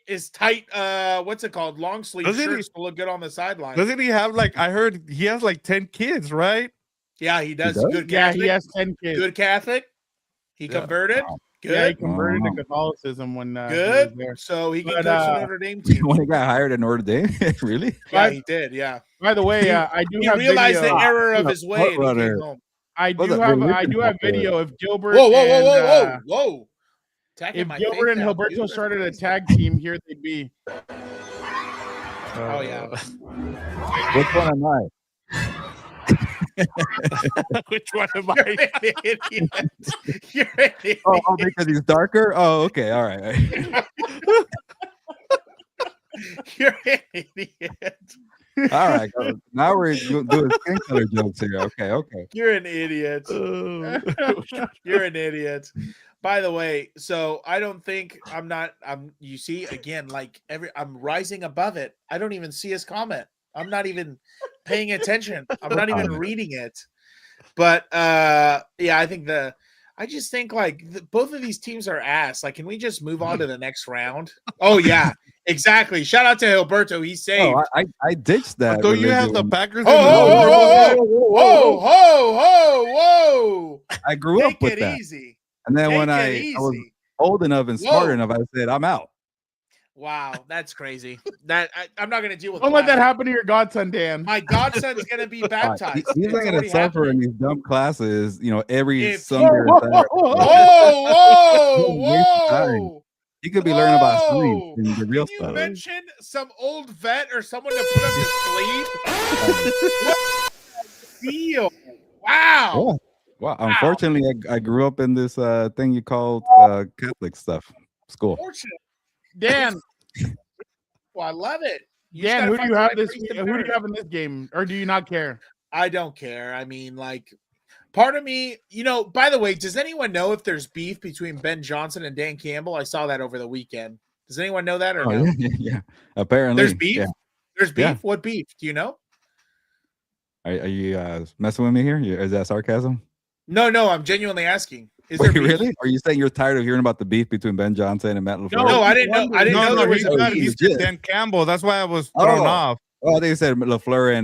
what's it called? Long sleeve shirts to look good on the sideline. Doesn't he have I heard he has 10 kids, right? Yeah, he does. Good Catholic. Yeah, he has 10 kids. Good Catholic. He converted. Wow. Good. Yeah, he converted to Catholicism when good. He was there. So he can coach the Notre Dame team. When he got hired at Notre Dame, really? Yeah, he did. Yeah. By the way, I do have realized video. the error of his way. And he came home. I do have video of Gilbert. Whoa! If Gilbert and Gilberto started a tag team, here they'd be. Oh yeah. Which one am I? Which one am I? You're an idiot. Oh, because he's darker? Oh, okay. All right. You're an idiot. All right. Now we're doing skin color jokes here. Okay. You're an idiot. You're an idiot. By the way, so I don't think you see, again, I'm rising above it. I don't even see his comment. I'm not even paying attention. I'm not even reading it. But I just think both of these teams are ass. Can we just move on to the next round? Oh yeah, exactly. Shout out to Gilberto. He saved. Oh, I ditched that. Don't you have the Packers? Whoa! I grew up with that. Easy. And then when I was old enough and smart enough, I said, I'm out. Wow, that's crazy. I'm not going to deal with. Don't let that happen to your godson, Dan. My godson's going to be baptized. He's not going to suffer in these dumb classes, every Sunday. Whoa! He could be learning about sleep and the real stuff. stuff. You mention some old vet or someone to put up his sleeve? Wow. Yeah. Wow. Unfortunately, I grew up in this thing you call Catholic stuff school. Dan. Well, I love it. Dan, who do you have in this game, or do you not care? I don't care. I mean, part of me, by the way, does anyone know if there's beef between Ben Johnson and Dan Campbell? I saw that over the weekend. Does anyone know that or no? Yeah. Apparently. There's beef? Yeah. There's beef? Yeah. What beef? Do you know? Are you messing with me here? Is that sarcasm? No, I'm genuinely asking. Is Wait, there beef? really? Are you saying you're tired of hearing about the beef between Ben Johnson and Matt LaFleur? No, I didn't know. I didn't know there was he's Dan Campbell. That's why I was thrown off. Oh, they said LaFleur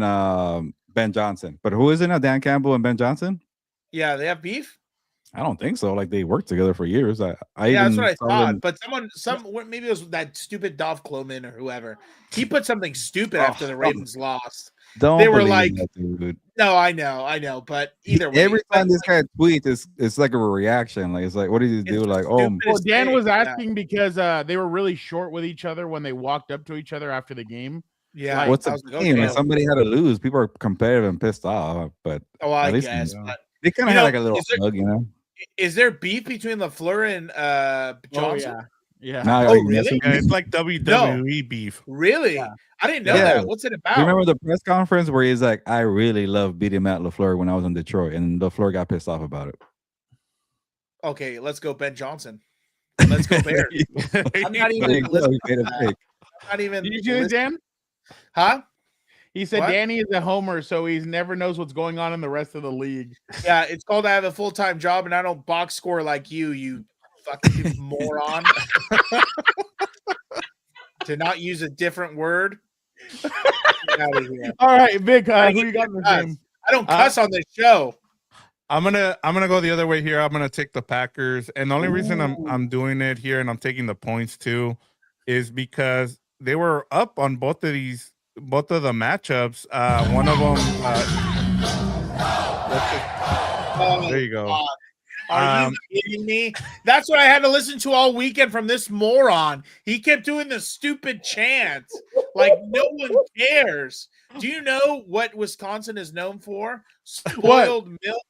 and Ben Johnson. But who is it now? Dan Campbell and Ben Johnson? Yeah, they have beef. I don't think so. Like they worked together for years. I Yeah, that's even what I saw thought. them- But maybe it was that stupid Dolph Kloman or whoever. He put something stupid after the don't- Ravens lost. Don't they were believe like- that, dude. No, I know. But either way, Every time but, this guy tweets, it's like a reaction. Like it's like, what did he do? It's Like, stupid. Well, Dan was Yeah. asking because they were really short with each other when they walked up to each other after the game. yeah. like, what's I the was like, game? okay. Like, somebody had to lose. People are competitive and pissed off, but Oh, I at least guess. Yeah. But they kind of You had know, like a little is there- hug, you know. is there beef between LaFleur and Johnson? Oh, yeah. Now, Oh, are you really? messing Yeah, with it's me? like WWE beef. Really? Yeah. I didn't know Yeah. that. What's it about? You remember the press conference where he's like, "I really love beating Matt LaFleur when I was in Detroit," and LaFleur got pissed off about it. Okay, let's go Ben Johnson. Let's go Bears. I'm not There even you go, listening. he made a pick. Not even. Did you see this, listening. Dan? Huh? He said What? Danny is a homer, so he never knows what's going on in the rest of the league. Yeah, it's called I have a full-time job and I don't box score like you fucking moron. To not use a different word. Get out of here. All right, Vic, I who you got in the cuss. game? I don't cuss on this show. I'm gonna go the other way here. I'm gonna take the Packers, and the only reason I'm doing it here and I'm taking the points too is because they were up on both of the matchups. One of them. There you go. Are you kidding me? That's what I had to listen to all weekend from this moron. He kept doing the stupid chant like no one cares. Do you know what Wisconsin is known for? Spoiled milk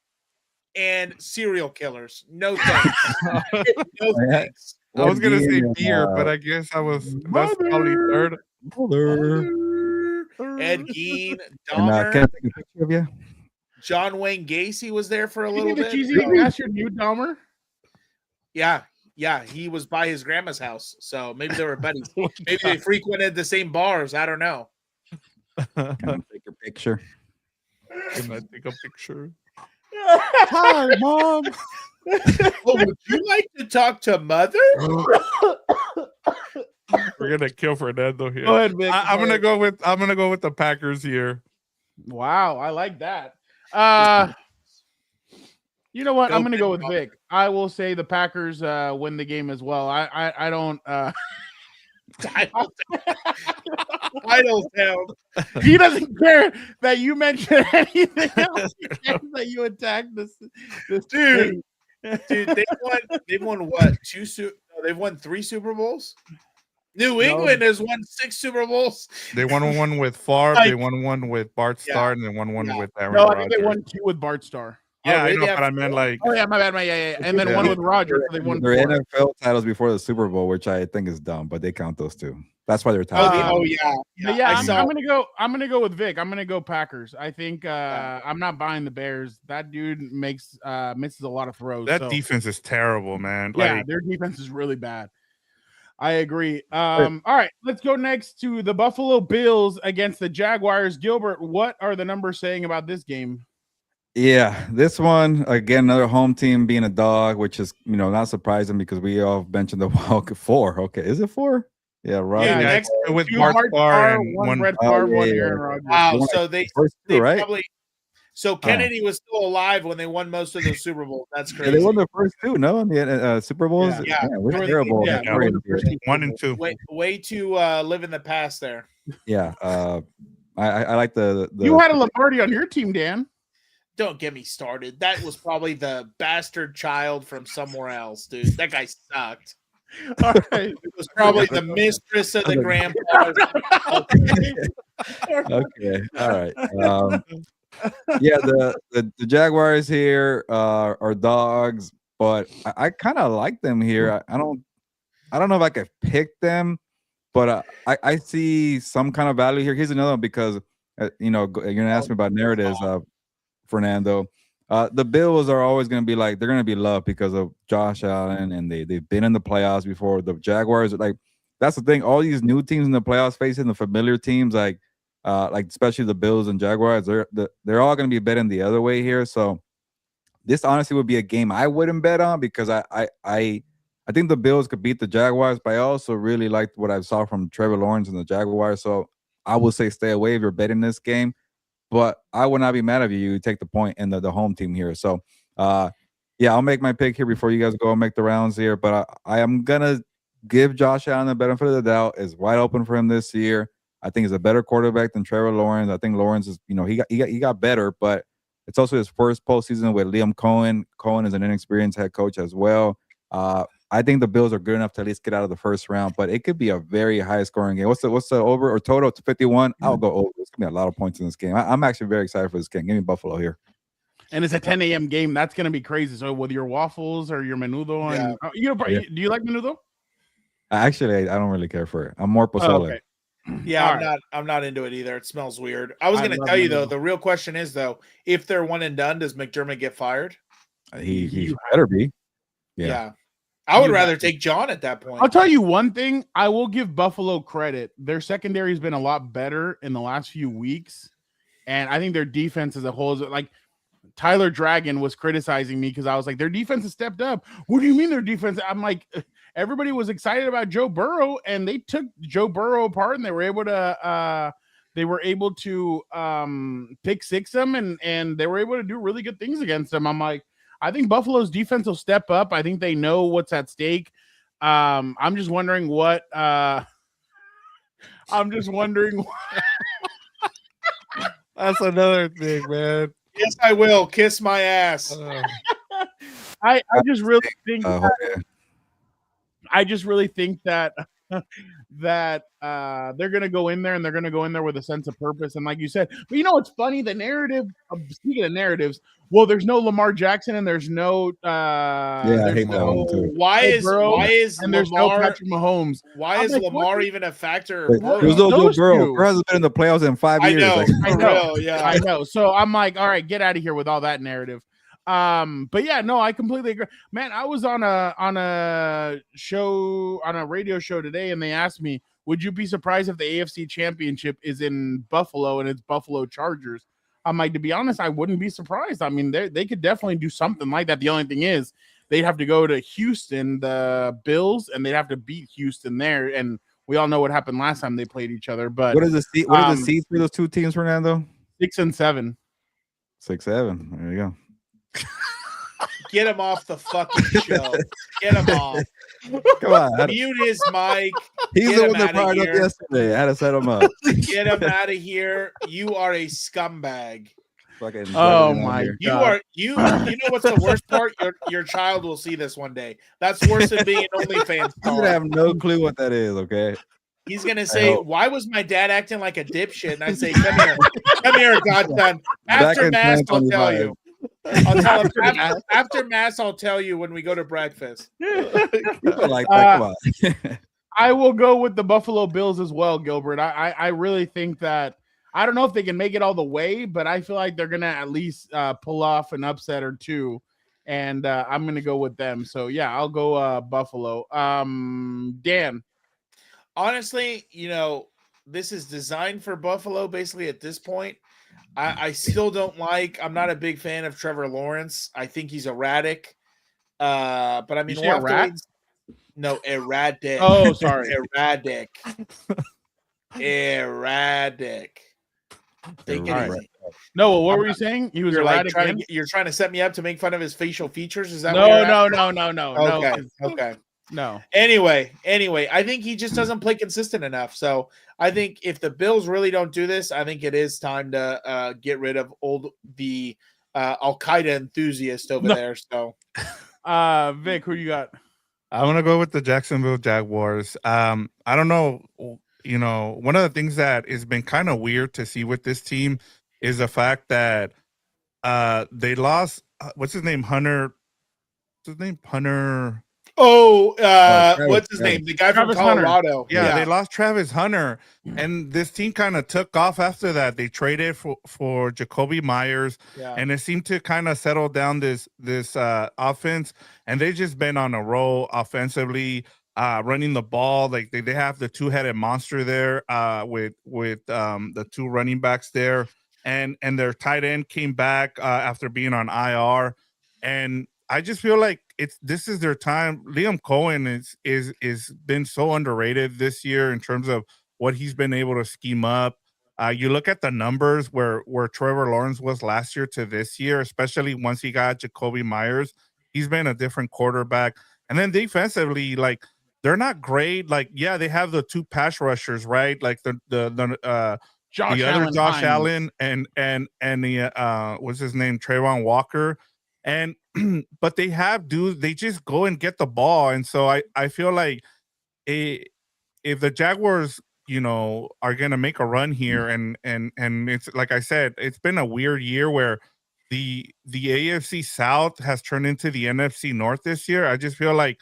and serial killers. No thanks. No thanks. I was gonna say Dean, beer, but I guess that's probably third. Ed Gein, And Dahmer, can I take a picture of you? John Wayne Gacy was there for a Did little you get bit. the cheesy bastard new Dahmer? Yeah, he was by his grandma's house, so maybe they were buddies. Maybe they frequented the same bars. I don't know. Can I take a picture? Can I take a picture? Hi, mom. Oh, would you like to talk to mother? We're gonna kill Fernando here. Go ahead, Vic. I'm gonna go with the Packers here. Wow, I like that. You know what? Go I'm going to go Vic, with Bob. Vic. I will say the Packers win the game as well. I don't. Titletown. He doesn't care that you mentioned anything else. He cares that you attacked this Dude. thing. Dude, they've won what? They've won 3 Super Bowls. New England has won 6 Super Bowls. They won one with Favre, Like- they won one with Bart Yeah. Starr, and they won one Yeah. with Aaron No, I Rodgers. think they won 2 with Bart Starr. Yeah, Oh, I really? know, but I meant like Oh yeah, my bad, yeah. And then Yeah. one with Rodgers. So they won Their 4. NFL titles before the Super Bowl, which I think is dumb, but they count those two. That's why they're Oh, tied. yeah. But yeah, I I'm saw. gonna go with Vic. I'm gonna go Packers. I think I'm not buying the Bears. That dude misses a lot of throws. that so. defense is terrible, man. Yeah, Like their defense is really bad. I agree. All right, let's go next to the Buffalo Bills against the Jaguars. Gilbert, what are the numbers saying about this game? Yeah, this one again, another home team being a dog, which is not surprising because we all mentioned the Walk 4. Okay, is it 4? Yeah, right. Yeah, yeah, next- with 2 Bart Bart Starr Starr, and 1 one. Brett Oh, Favre, 1 yeah, Aaron yeah. Rodgers. Wow. You So want they first two, they right? probably. So Kennedy was still alive when they won most of those Super Bowls. That's Yeah, crazy. they won the first two, no, in the Super Bowls. Yeah. Yeah. we're They were- terrible. yeah, at they were that the period. first 1 and 2. Way to live in the past there. Yeah, I like the You had a Lombardi on your team, Dan. Don't get me started. That was probably the bastard child from somewhere else, dude. That guy sucked. All right. It was probably the mistress of the grandpa. Okay, all right. Yeah, the Jaguars here are dogs, but I kind of like them here. I don't know if I could pick them, but I see some kind of value here. Here's another one because you're gonna ask me about narratives, Fernando. The Bills are always gonna be like they're gonna be loved because of Josh Allen, and they've been in the playoffs before. The Jaguars are like that's the thing. All these new teams in the playoffs facing the familiar teams like especially the Bills and Jaguars, they're all going to be betting the other way here. So this honestly would be a game I wouldn't bet on because I think the Bills could beat the Jaguars, but I also really liked what I saw from Trevor Lawrence and the Jaguars. So I would say stay away if you're betting this game. But I would not be mad if you take the point in the home team here. So, yeah, I'll make my pick here before you guys go and make the rounds here. But I am gonna give Josh Allen the benefit of the doubt. It's wide open for him this year. I think he's a better quarterback than Trevor Lawrence. I think Lawrence is, he got better, but it's also his first postseason with Liam Cohen. Cohen is an inexperienced head coach as well. I think the Bills are good enough to at least get out of the first round, but it could be a very high scoring game. What's the over or total to 51? I'll go over. There's gonna be a lot of points in this game. I'm actually very excited for this game. Give me Buffalo here. And it's a 10 a.m. game. That's gonna be crazy. So with your waffles or your menudo, and do you like menudo? Actually, I don't really care for it. I'm more pozole. Okay. Yeah, I'm not into it either. It smells weird. I was going to tell you though, the real question is though, if they're one and done, does McDermott get fired? He better be. Yeah. I would rather take John at that point. I'll tell you one thing. I will give Buffalo credit. Their secondary has been a lot better in the last few weeks, and I think their defense as a whole is like. Tyler Dragon was criticizing me because I was like, their defense has stepped up. What do you mean their defense? I'm like, everybody was excited about Joe Burrow, and they took Joe Burrow apart, and they were able to pick six him, and they were able to do really good things against him. I'm like, I think Buffalo's defense will step up. I think they know what's at stake. I'm just wondering what. That's another thing, man. Yes, I will. Kiss my ass. I just really think I just really think that that they're gonna go in there and they're gonna go in there with a sense of purpose. And like you said, but you know what's funny? The narrative, speaking of narratives, well, there's no Lamar Jackson and there's no I hate that one too. Why is and there's no Patrick Mahomes. Why is Lamar even a factor? There's no Joe Burrow. Burrow hasn't been in the playoffs in 5 years. I know. So I'm like, all right, get out of here with all that narrative. But yeah, no, I completely agree. Man, I was on a radio show today, and they asked me, would you be surprised if the AFC Championship is in Buffalo and it's Buffalo Chargers? I'm like, to be honest, I wouldn't be surprised. I mean, they could definitely do something like that. The only thing is they'd have to go to Houston, the Bills, and they'd have to beat Houston there. And we all know what happened last time they played each other. But what is the seed for those two teams, Fernando? 6 and 7. 6-7. There you go. Get him off the fucking show. Get him off. Come on. Mute his mic. He's the one that fired up yesterday. I had to set him up. Get him out of here. You are a scumbag. Oh my God. You know what's the worst part? Your child will see this one day. That's worse than being an OnlyFans. He's gonna have no clue what that is, okay? He's gonna say, "Why was my dad acting like a dipshit?" And I say, "Come here, godson. After mass, I'll tell you. After mass, I'll tell you when we go to breakfast." People like that. Come on. I will go with the Buffalo Bills as well, Gilbert. I really think that I don't know if they can make it all the way, but I feel like they're gonna at least pull off an upset or two, and I'm gonna go with them. So yeah, I'll go Buffalo. Dan. Honestly, this is designed for Buffalo. Basically, at this point, I still don't like. I'm not a big fan of Trevor Lawrence. I think he's erratic. But I mean, no, erratic. Oh, sorry, erratic. Erratic. Take it easy. No, what were you saying? He was erratic. You're trying to set me up to make fun of his facial features. Is that no? Okay. No. Anyway, I think he just doesn't play consistent enough. So I think if the Bills really don't do this, I think it is time to get rid of the Al Qaeda enthusiast over there. So, Vic, who you got? I'm gonna go with the Jacksonville Jaguars. I don't know. One of the things that has been kind of weird to see with this team is the fact that they lost. What's his name? Hunter. Oh, what's his name? The guy from Colorado. Yeah, they lost Travis Hunter, and this team kind of took off after that. They traded for Jacoby Myers, and it seemed to kind of settle down this offense, and they've just been on a roll offensively, running the ball. Like they have the two-headed monster there with the two running backs there, and their tight end came back after being on IR, and I just feel like this is their time. Liam Cohen is been so underrated this year in terms of what he's been able to scheme up. You look at the numbers where Trevor Lawrence was last year to this year, especially once he got Jacoby Myers. He's been a different quarterback. And then defensively, like, they're not great. Like, yeah, they have the 2 pass rushers, right? Like the other Josh Allen and the what's his name, Trayvon Walker, and but they have dudes. They just go and get the ball, and so I feel like if the Jaguars, are gonna make a run here, and it's like I said, it's been a weird year where the AFC South has turned into the NFC North this year. I just feel like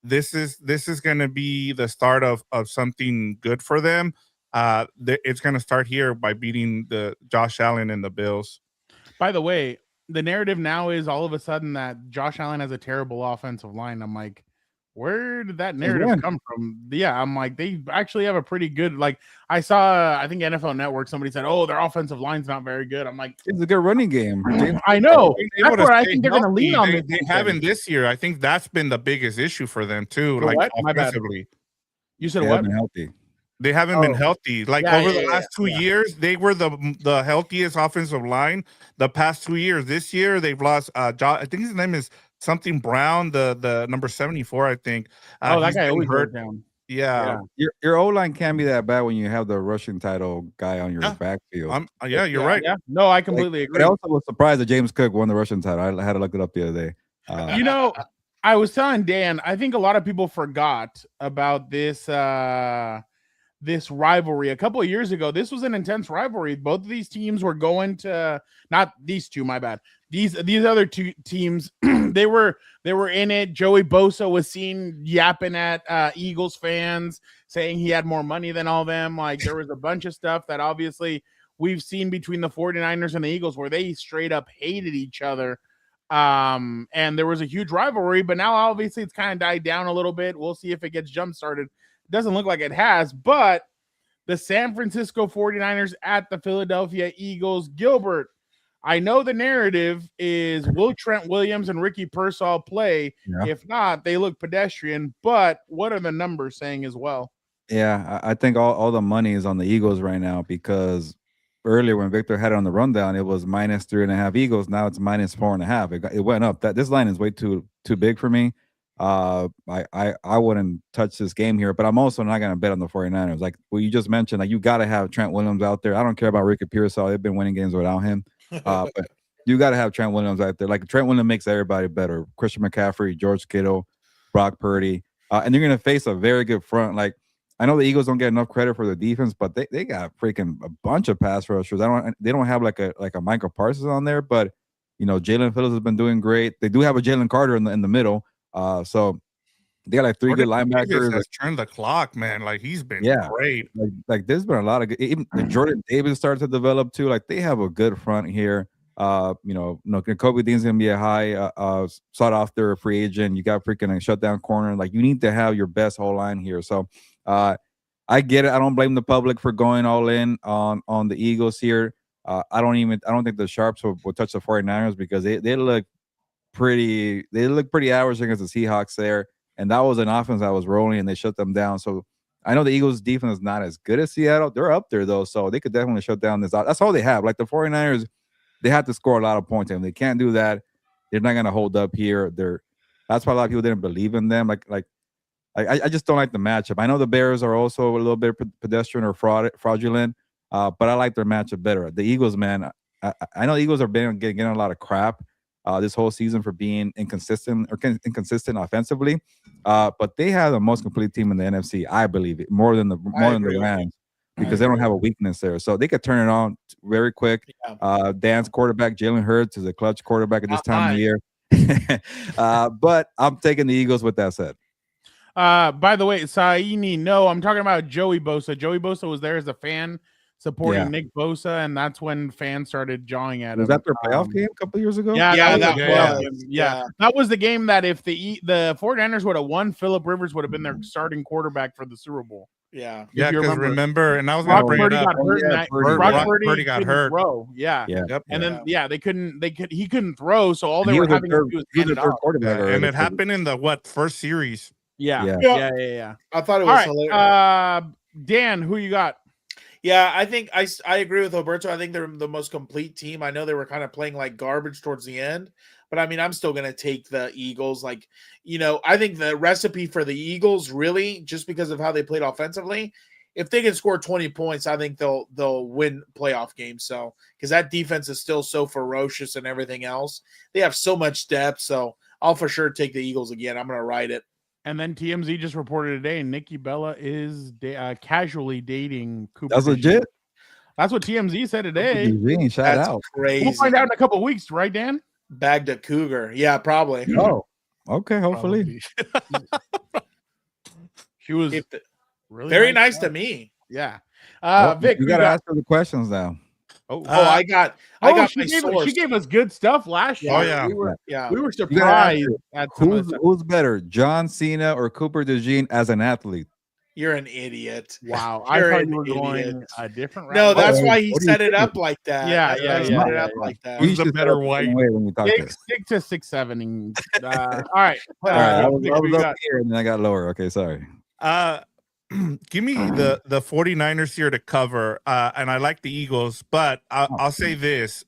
this is going to be the start of something good for them. It's going to start here by beating the Josh Allen and the Bills. By the way, the narrative now is all of a sudden that Josh Allen has a terrible offensive line. I'm like, where did that narrative come from? Yeah, I'm like, they actually have a pretty good, like, I saw, I think NFL Network, somebody said, oh, their offensive line's not very good. I'm like, it's a good running game. I know. That's where I think they're going to lean on this. They haven't this year. I think that's been the biggest issue for them, too. Like, offensively. You said what? Healthy. They haven't been healthy. Like, over the last 2 years, they were the healthiest offensive line the past 2 years. This year, they've lost, I think his name is something Brown, the number 74, I think. That guy always hurt down. Yeah. Your O-line can't be that bad when you have the rushing title guy on your backfield. You're right. Yeah. No, I completely agree. But I also was surprised that James Cook won the rushing title. I had to look it up the other day. I was telling Dan, I think a lot of people forgot about this this rivalry. A couple of years ago, this was an intense rivalry. Both of these teams were going to, not these two, my bad. These other 2 teams, they were in it. Joey Bosa was seen yapping at Eagles fans, saying he had more money than all them. Like, there was a bunch of stuff that obviously we've seen between the 49ers and the Eagles where they straight up hated each other. And there was a huge rivalry, but now obviously it's kind of died down a little bit. We'll see if it gets jump started. Doesn't look like it has, but the San Francisco 49ers at the Philadelphia Eagles. Gilbert, I know the narrative is, will Trent Williams and Ricky Pearsall play? Yeah. If not, they look pedestrian, but what are the numbers saying as well? Yeah, I think all the money is on the Eagles right now, because earlier when Victor had it on the rundown, it was -3.5 Eagles. Now it's -4.5. It went up. This line is way too big for me. I wouldn't touch this game here, but I'm also not going to bet on the 49ers. Like what you just mentioned, like you got to have Trent Williams out there. I don't care about Ricky Pearsall. They've been winning games without him. But you got to have Trent Williams out there. Like Trent Williams makes everybody better. Christian McCaffrey, George Kittle, Brock Purdy. And they're going to face a very good front. Like, I know the Eagles don't get enough credit for the defense, but they got freaking a bunch of pass rushers. They don't have like a Michael Parsons on there, but Jalen Phillips has been doing great. They do have a Jalen Carter in the middle. So they got like 3 good linebackers. Has turned the clock, man. Like he's been great. Like there's been a lot of good. Even Jordan Davis started to develop too. Like they have a good front here. Kobe Dean's gonna be a high sought after free agent. You got freaking a shutdown corner. Like you need to have your best whole line here. So I get it. I don't blame the public for going all in on the Eagles here. I don't think the Sharps will touch the 49ers because they look pretty average against the Seahawks there. And that was an offense that was rolling and they shut them down. So I know the Eagles defense is not as good as Seattle. They're up there though. So they could definitely shut down this. That's all they have. Like the 49ers, they have to score a lot of points. And if they can't do that, they're not going to hold up here. That's why a lot of people didn't believe in them. I just don't like the matchup. I know the Bears are also a little bit pedestrian or fraudulent, but I like their matchup better. The Eagles, man, I know the Eagles are getting a lot of crap this whole season for being inconsistent offensively, but they have the most complete team in the NFC, I believe, more than the Rams, because they don't have a weakness there. So they could turn it on very quick. Yeah. Dan's quarterback, Jalen Hurts, is a clutch quarterback at this time of the year. But I'm taking the Eagles with that said. By the way, Saini, no, I'm talking about Joey Bosa. Joey Bosa was there as a fan supporting Nick Bosa, and that's when fans started jawing at him. Was that their playoff game a couple years ago? Yeah, that was the game that if the 49ers would have won, Phillip Rivers would have been their starting quarteback for the Super Bowl. Yeah, because remember, and I was going to bring it up. Brock Purdy got hurt. Yeah. And then he couldn't throw, so all they were having to do was hand it off. And it happened in the first series. Yeah. I thought it was hilarious. Dan, who you got? Yeah, I think I agree with Alberto. I think they're the most complete team. I know they were kind of playing like garbage towards the end, but I mean, I'm still going to take the Eagles. Like, I think the recipe for the Eagles really, just because of how they played offensively, if they can score 20 points, I think they'll win playoff games. So, because that defense is still so ferocious and everything else, they have so much depth. So, I'll for sure take the Eagles again. I'm going to ride it. And then TMZ just reported today, Nikki Bella is casually dating Cooper. That's DeJean. legit. That's what TMZ said today. DeJean, shout That's out. crazy. We'll find out in a couple of weeks, right, Dan? Bagged a cougar. Yeah, probably. Oh, okay. Hopefully. She was If- really Very nice to me. Yeah. you Vic, we gotta got- ask her the questions now. Oh, I got she my source. She gave us good stuff last year. Oh, yeah. We were, Yeah. we were You gotta ask surprised her, at some of the stuff. who's better, John Cena or Cooper DeJean as an athlete? You're an idiot. Wow. I You're thought an you were going idiot. a different route. No, that's Oh, why he what do you set it think? up like that. Yeah, That's yeah, why he yeah, set it yeah, up yeah. like that. Who's We the should better set up the same white? way when we talk Stick, this. stick to 6'7". All right. All right, I was, Vic, I who was you up got? here and then I got lower. Okay, sorry. Give me the 49ers here to cover, and I like the Eagles, but I'll say this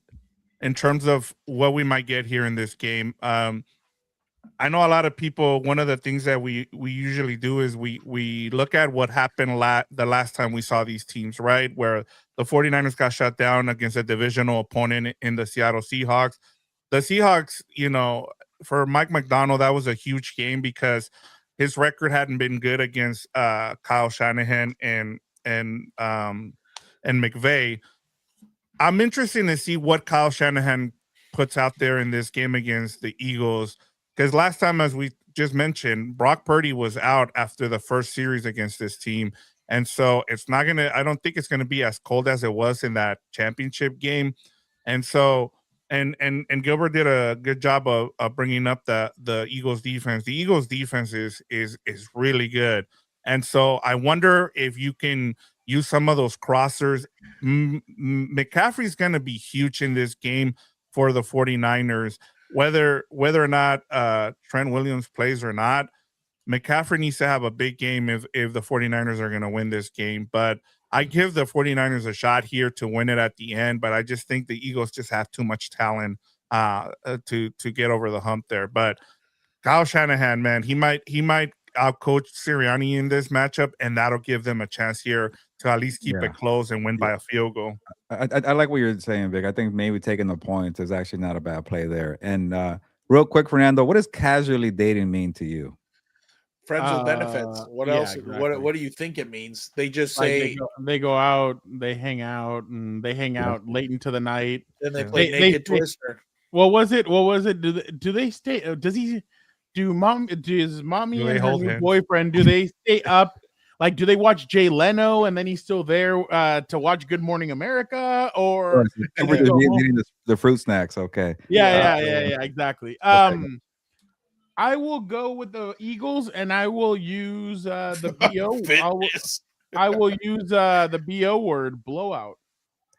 in terms of what we might get here in this game. I know a lot of people, one of the things that we usually do is we look at what happened the last time we saw these teams, right? Where the 49ers got shut down against a divisional opponent in the Seattle Seahawks. The Seahawks, for Mike McDonald, that was a huge game because his record hadn't been good against Kyle Shanahan and McVay. I'm interested to see what Kyle Shanahan puts out there in this game against the Eagles, because last time, as we just mentioned, Brock Purdy was out after the first series against this team, and so it's not gonna. I don't think it's gonna be as cold as it was in that championship game, and so. And Gilbert did a good job of bringing up the Eagles defense. The Eagles defense is really good. And so I wonder if you can use some of those crossers. McCaffrey's going to be huge in this game for the 49ers, whether or not Trent Williams plays or not. McCaffrey needs to have a big game if the 49ers are going to win this game. But I give the 49ers a shot here to win it at the end, but I just think the Eagles just have too much talent to get over the hump there. But Kyle Shanahan, man, he might outcoach Sirianni in this matchup, and that'll give them a chance here to at least keep it close and win by a field goal. I like what you're saying, Vic. I think maybe taking the points is actually not a bad play there. And real quick, Fernando, what does casually dating mean to you? Friends with benefits. What else? Exactly. What do you think it means? They just Like say they go out, they hang out, and they hang out late into the night. then they play naked Twister. What was it? Do they stay? Does mommy and her new boyfriend? Do they stay up? Like, do they watch Jay Leno and then he's still there to watch Good Morning America? Or eating the fruit snacks? Okay. Yeah, exactly. I will go with the Eagles, and I will use the BO. I will use the BO word, blowout.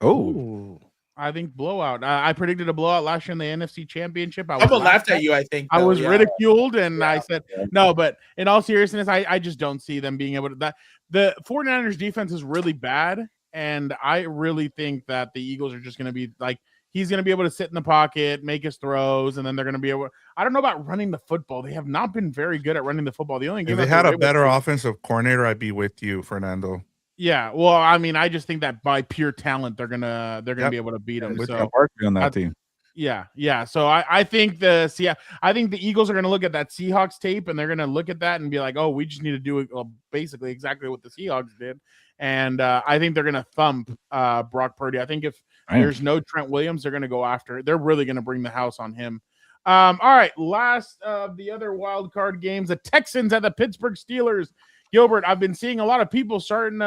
Oh, I think blowout. I predicted a blowout last year in the NFC Championship. Someone laughed at you, I think. I was ridiculed, and I said no. But in all seriousness, I just don't see them being able to. The 49ers defense is really bad, and I really think that the Eagles are just going to be like, he's going to be able to sit in the pocket, make his throws, and then they're going to be able. I don't know about running the football. They have not been very good at running the football. The only game if they had a better offensive coordinator, I'd be with you, Fernando. Yeah, well, I mean, I just think that by pure talent, they're gonna be able to beat them. With so Barkley on that team. Yeah. So I think the Eagles are gonna look at that Seahawks tape, and they're gonna look at that and be like, oh, we just need to do basically exactly what the Seahawks did. And I think they're gonna thump Brock Purdy. I think if there's no Trent Williams, they're gonna go after it. They're really gonna bring the house on him. All right, last of the other wild card games, the Texans at the Pittsburgh Steelers. Gilbert, I've been seeing a lot of people starting.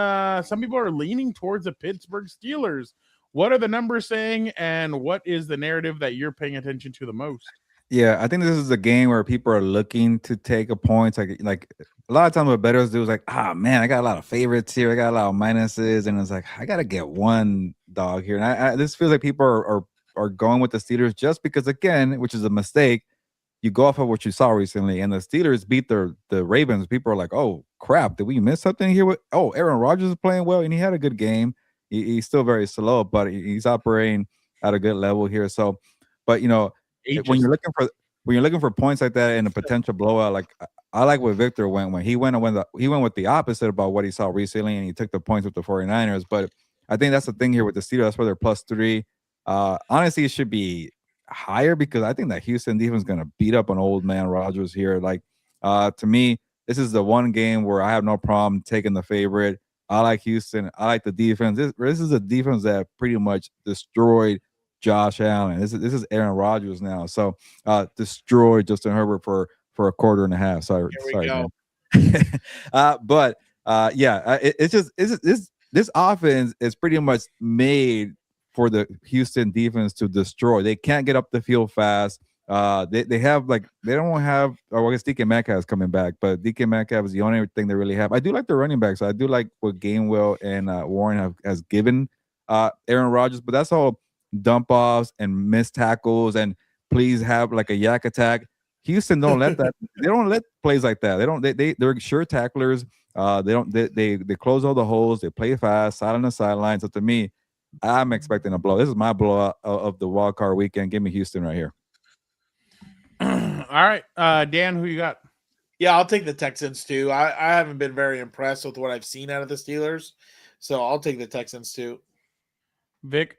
Some people are leaning towards the Pittsburgh Steelers. What are the numbers saying, and what is the narrative that you're paying attention to the most? Yeah, I think this is a game where people are looking to take a point. Like a lot of times what bettors do is like, man, I got a lot of favorites here. I got a lot of minuses, and it's like I got to get one dog here. And this feels like people are going with the Steelers just because, again, which is a mistake. you go off of what you saw recently, and the Steelers beat the Ravens. People are like, "Oh crap, did we miss something here?" Aaron Rodgers is playing well, and he had a good game. He's still very slow, but he's operating at a good level here. So, but when you're looking for points like that in a potential blowout, like I like what Victor went when he went with the opposite about what he saw recently, and he took the points with the 49ers. But I think that's the thing here with the Steelers. That's why they're +3. Honestly, it should be higher because I think that Houston defense is going to beat up on old man Rodgers here. Like, to me, this is the one game where I have no problem taking the favorite. I like Houston. I like the defense. This is a defense that pretty much destroyed Josh Allen. This is Aaron Rodgers now. So destroyed Justin Herbert for a quarter and a half. Sorry, man. This offense is pretty much made for the Houston defense to destroy. They can't get up the field fast. I guess DK Metcalf is coming back, but DK Metcalf is the only thing they really have. I do like the running backs. I do like what Gainwell and Warren has given Aaron Rodgers, but that's all dump offs and missed tackles and please have like a yak attack. Houston don't let that. They don't let plays like that. They're sure tacklers. They close all the holes. They play fast, side on the sideline. So to me, I'm expecting a blow. This is my blowout of the wild card weekend. Give me Houston right here. All right, Dan, who you got? Yeah, I'll take the Texans too. I haven't been very impressed with what I've seen out of the Steelers, so I'll take the Texans too. Vic?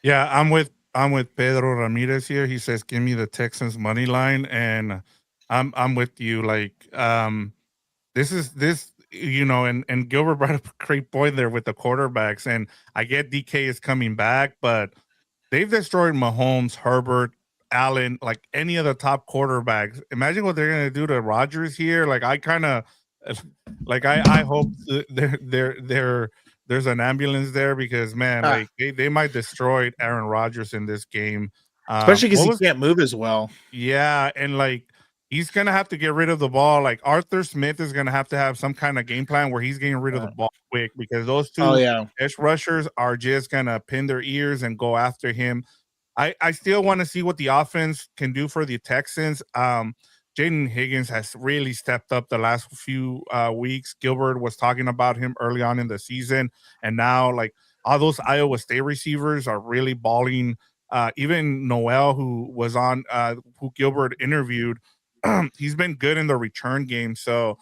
Yeah, I'm with Pedro Ramirez here. He says, "Give me the Texans money line," and I'm with you. Like, this. And Gilbert brought up a great point there with the quarterbacks, and I get DK is coming back, but they've destroyed Mahomes, Herbert, Allen, like any of the top quarterbacks. Imagine what they're gonna do to Rodgers here. Like I hope there's an ambulance there because man, like they might destroy Aaron Rodgers in this game, especially because he can't move as well. Yeah, and like he's gonna have to get rid of the ball. Like Arthur Smith is gonna have to have some kind of game plan where he's getting rid of the ball quick because those two edge rushers are just gonna pin their ears and go after him. I still want to see what the offense can do for the Texans. Jaden Higgins has really stepped up the last few weeks. Gilbert was talking about him early on in the season, and now like all those Iowa State receivers are really balling. Even Noel, who was on, who Gilbert interviewed, he's been good in the return game. So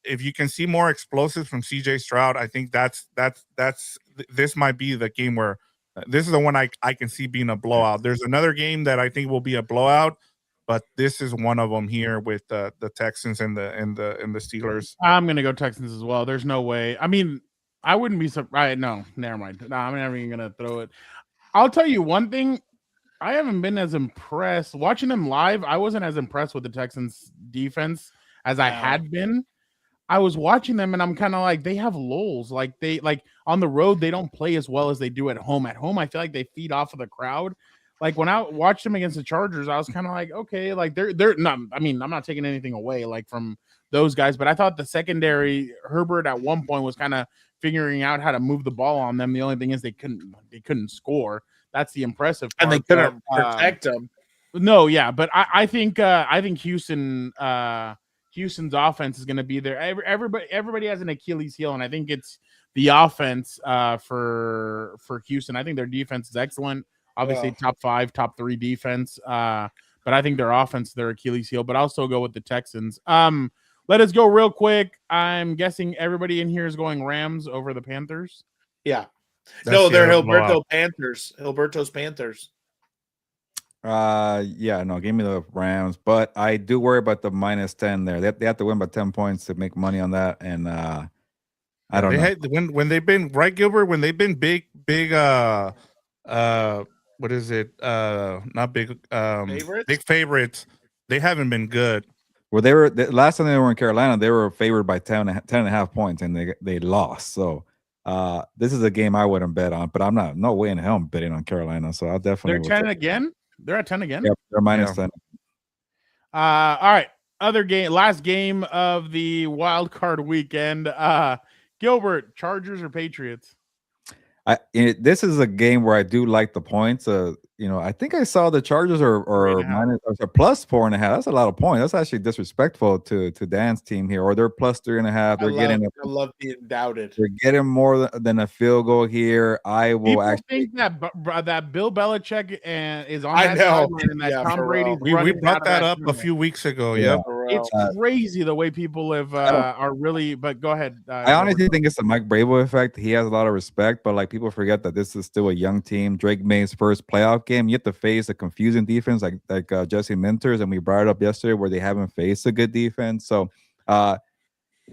if you can see more explosives from CJ Stroud, I think this might be the game where this is the one I can see being a blowout. There's another game that I think will be a blowout, but this is one of them here with the Texans and the Steelers. I'm gonna go Texans as well. There's no way. I mean, I wouldn't be surprised. No, never mind. No, I'm never even gonna throw it. I'll tell you one thing. I haven't been as impressed watching them live. I wasn't as impressed with the Texans defense as I had been. I was watching them and I'm kind of like, they have lulls. Like on the road, they don't play as well as they do at home. At home, I feel like they feed off of the crowd. Like when I watched them against the Chargers, I was kind of like, okay, like they're not. I mean, I'm not taking anything away like from those guys, but I thought the secondary, Herbert at one point was kind of figuring out how to move the ball on them. The only thing is they couldn't score. That's the impressive part. And they couldn't protect them. No, yeah, but I think Houston's offense is going to be there. Everybody has an Achilles heel, and I think it's the offense for Houston. I think their defense is excellent. Obviously, top 5, top 3 defense. But I think their offense is their Achilles heel. But I'll still go with the Texans. Let us go real quick. I'm guessing everybody in here is going Rams over the Panthers. Yeah. No, they're Hilberto's Panthers. Give me the Rams, but I do worry about the -10 there. They have to win by 10 points to make money on that, and I don't know. When they've been right, Gilbert, when they've been big what is it? Not big favorites? Big favorites. They haven't been good. Well, the last time they were in Carolina, they were favored by 10.5 points, and they lost. So this is a game I wouldn't bet on, but no way in hell I'm betting on Carolina. So I'll definitely. They're 10 again. They're at 10 again. Yep, they're -10. All right. Last game of the wild card weekend. Gilbert, Chargers or Patriots? This is a game where I do like the points. I think I saw the Chargers or 3.5. minus or plus 4.5. That's a lot of points. That's actually disrespectful to Dan's team here. Or they're plus 3.5. I love being doubted. They're getting more than a field goal here. I will People actually think that Bill Belichick is on I that know. sideline and that Yeah, Tom for real. Brady's We running brought out of that up a tournament. few weeks ago. Yeah. Yep. For real. It's crazy the way people have are really. But go ahead. I honestly think it's the Mike Bravo effect. He has a lot of respect, but like people forget that this is still a young team. Drake May's first playoff game. You have to face a confusing defense like Jesse Minters, and we brought it up yesterday where they haven't faced a good defense. So,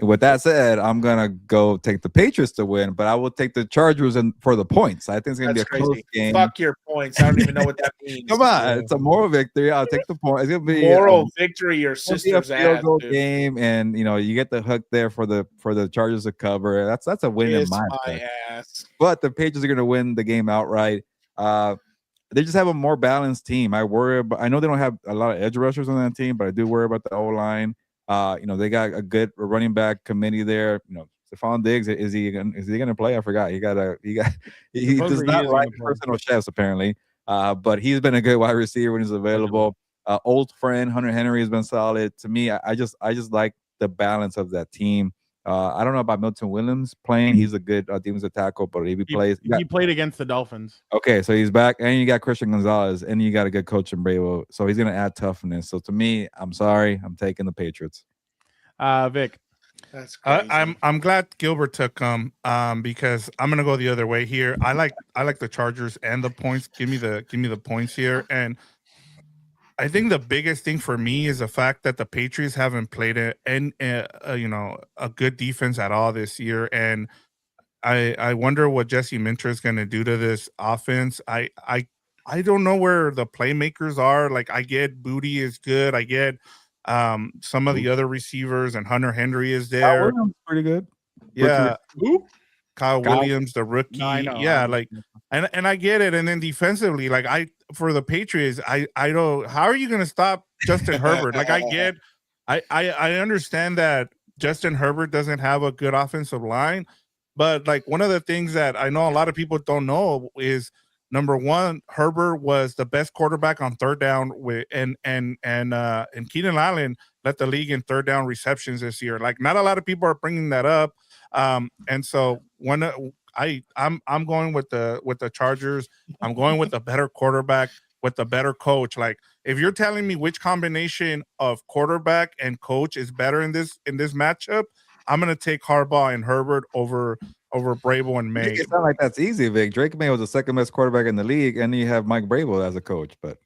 with that said, I'm gonna go take the Patriots to win, but I will take the Chargers for the points. I think it's gonna That's be a close game. Fuck your points. I don't even know what that means. Come on, it's a moral victory. I'll take the point. It's gonna be Moral victory, your It'll be a sister's field ass. goal Dude. game, and you get the hook there for the Chargers to cover. That's a win in Kiss my my book. ass. But the Patriots are going to win the game outright. They just have a more balanced team. I know they don't have a lot of edge rushers on that team, but I do worry about the O line. They got a good running back committee there. Stephon Diggs, is he gonna play? I forgot. He does not like personal chefs apparently. But he's been a good wide receiver when he's available. Old friend Hunter Henry has been solid. To me, I just like the balance of that team. I don't know about Milton Williams playing. He's a good defensive tackle, but if he plays, he played against the Dolphins. Okay, so he's back, and you got Christian Gonzalez, and you got a good coach in Bravo, so he's going to add toughness. So to me, I'm sorry, I'm taking the Patriots. Vic, That's crazy. I'm glad Gilbert took them because I'm gonna go the other way here. I like the Chargers and the points. Give me the points here, and I think the biggest thing for me is the fact that the Patriots haven't played a good defense at all this year, and I wonder what Jesse Minter is going to do to this offense. I don't know where the playmakers are. Like I get Booty is good. I get some of the other receivers, and Hunter Henry is there. Pretty good. Yeah. Kyle Kyle- Williams, the rookie. No, I know. Yeah, and I get it. And then defensively, for the Patriots, I don't. How are you going to stop Justin Herbert? Like I understand that Justin Herbert doesn't have a good offensive line, but like one of the things that I know a lot of people don't know is number one, Herbert was the best quarterback on third down and Keenan Allen led the league in third down receptions this year. Like not a lot of people are bringing that up. And so I'm going with the Chargers. I'm going with a better quarterback with a better coach. Like if you're telling me which combination of quarterback and coach is better in this matchup, I'm going to take Harbaugh and Herbert over Bravo and May. It's not like that's easy, Vic. Drake May was the second best quarterback in the league, and you have Mike Bravo as a coach, but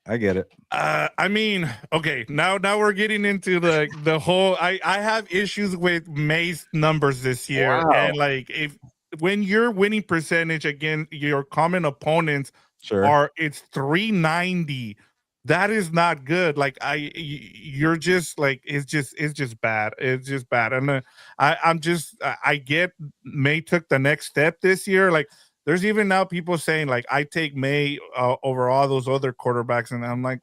I get it. I mean, okay, now we're getting into the whole. I have issues with May's numbers this year, Wow. and when your winning percentage against your common opponents Sure. it's 390. That is not good. Like you're just like it's just bad. It's just bad. And I get May took the next step this year. Like there's even now people saying like I take May over all those other quarterbacks, and I'm like,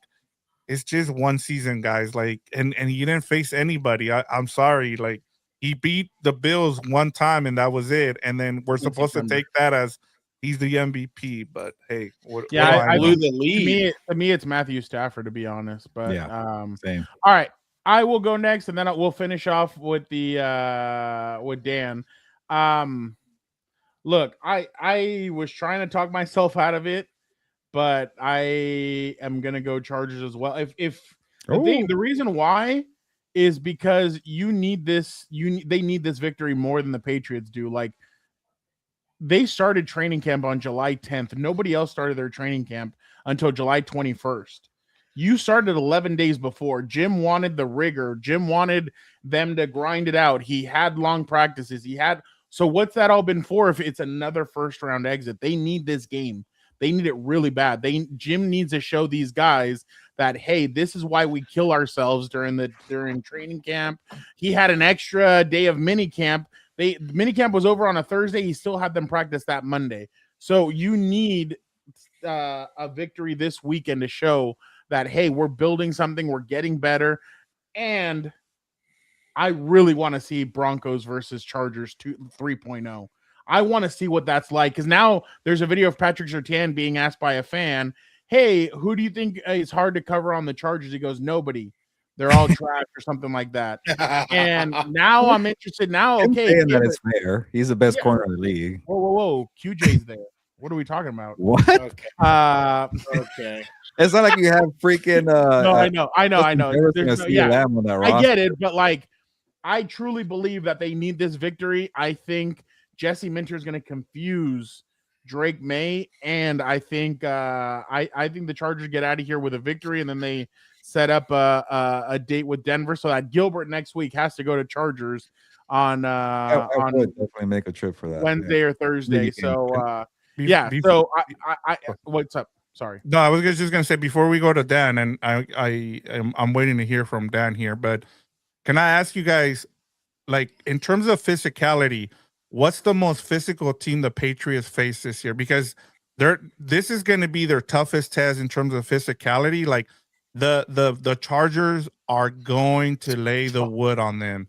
it's just one season, guys. Like and he didn't face anybody. I'm sorry. Like he beat the Bills one time, and that was it. And then we're supposed to take that as he's the MVP, but hey, I blew know? the lead. To me, it's Matthew Stafford, to be honest. But Same. All right, I will go next, and then we'll finish off with with Dan. Look, I was trying to talk myself out of it, but I am gonna go Chargers as well. If the reason why is because you need this, they need this victory more than the Patriots do. Like. They started training camp on July 10th. Nobody else started their training camp until July 21st. You started 11 days before. Jim wanted the rigor. Jim wanted them to grind it out. He had long practices. So what's that all been for if it's another first round exit? They need this game. They need it really bad. Jim needs to show these guys that, hey, this is why we kill ourselves during training camp. He had an extra day of mini camp. Minicamp was over on a Thursday. He still had them practice that Monday. So you need a victory this weekend to show that, hey, we're building something. We're getting better. And I really want to see Broncos versus Chargers 3.0. I want to see what that's like because now there's a video of Patrick Surtain being asked by a fan, hey, who do you think is hard to cover on the Chargers? He goes, nobody. They're all trash or something like that. And now I'm interested. Now, Him okay, saying that Gilbert. is fair. He's the best Yeah. corner in the league. Whoa. QJ's there. What are we talking about? What? Okay. Okay. It's not like you have freaking. No, I know. There's No, no, yeah, on that I roster. get it, but like, I truly believe that they need this victory. I think Jesse Minter is going to confuse Drake May, and I think I think the Chargers get out of here with a victory, and then they set up a date with Denver so that Gilbert next week has to go to Chargers on I on would definitely make a trip for that. Wednesday or Thursday. League game. So Be- be- so I what's up? Sorry. No, I was just gonna say before we go to Dan, and I'm waiting to hear from Dan here, but can I ask you guys, like, in terms of physicality, what's the most physical team the Patriots face this year? Because this is going to be their toughest test in terms of physicality. Like the Chargers are going to lay the wood on them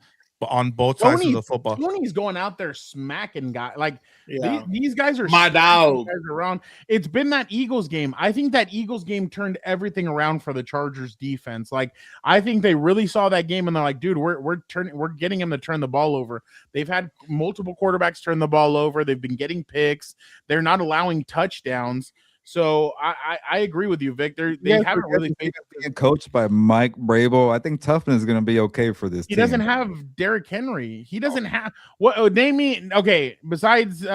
on both sides of the football. Tony's going out there smacking guys. Like Yeah. these guys are My smacking dog. guys around. It's been that Eagles game. I think that Eagles game turned everything around for the Chargers defense. Like I think they really saw that game and they're like, dude, we're getting him to turn the ball over. They've had multiple quarterbacks turn the ball over. They've been getting picks. They're not allowing touchdowns. So I agree with you, Victor. They haven't really faced being coached by Mike Brable. I think toughness is going to be okay for this. He team. doesn't have Derrick Henry. He doesn't have what? Oh, name me. Okay, besides Christian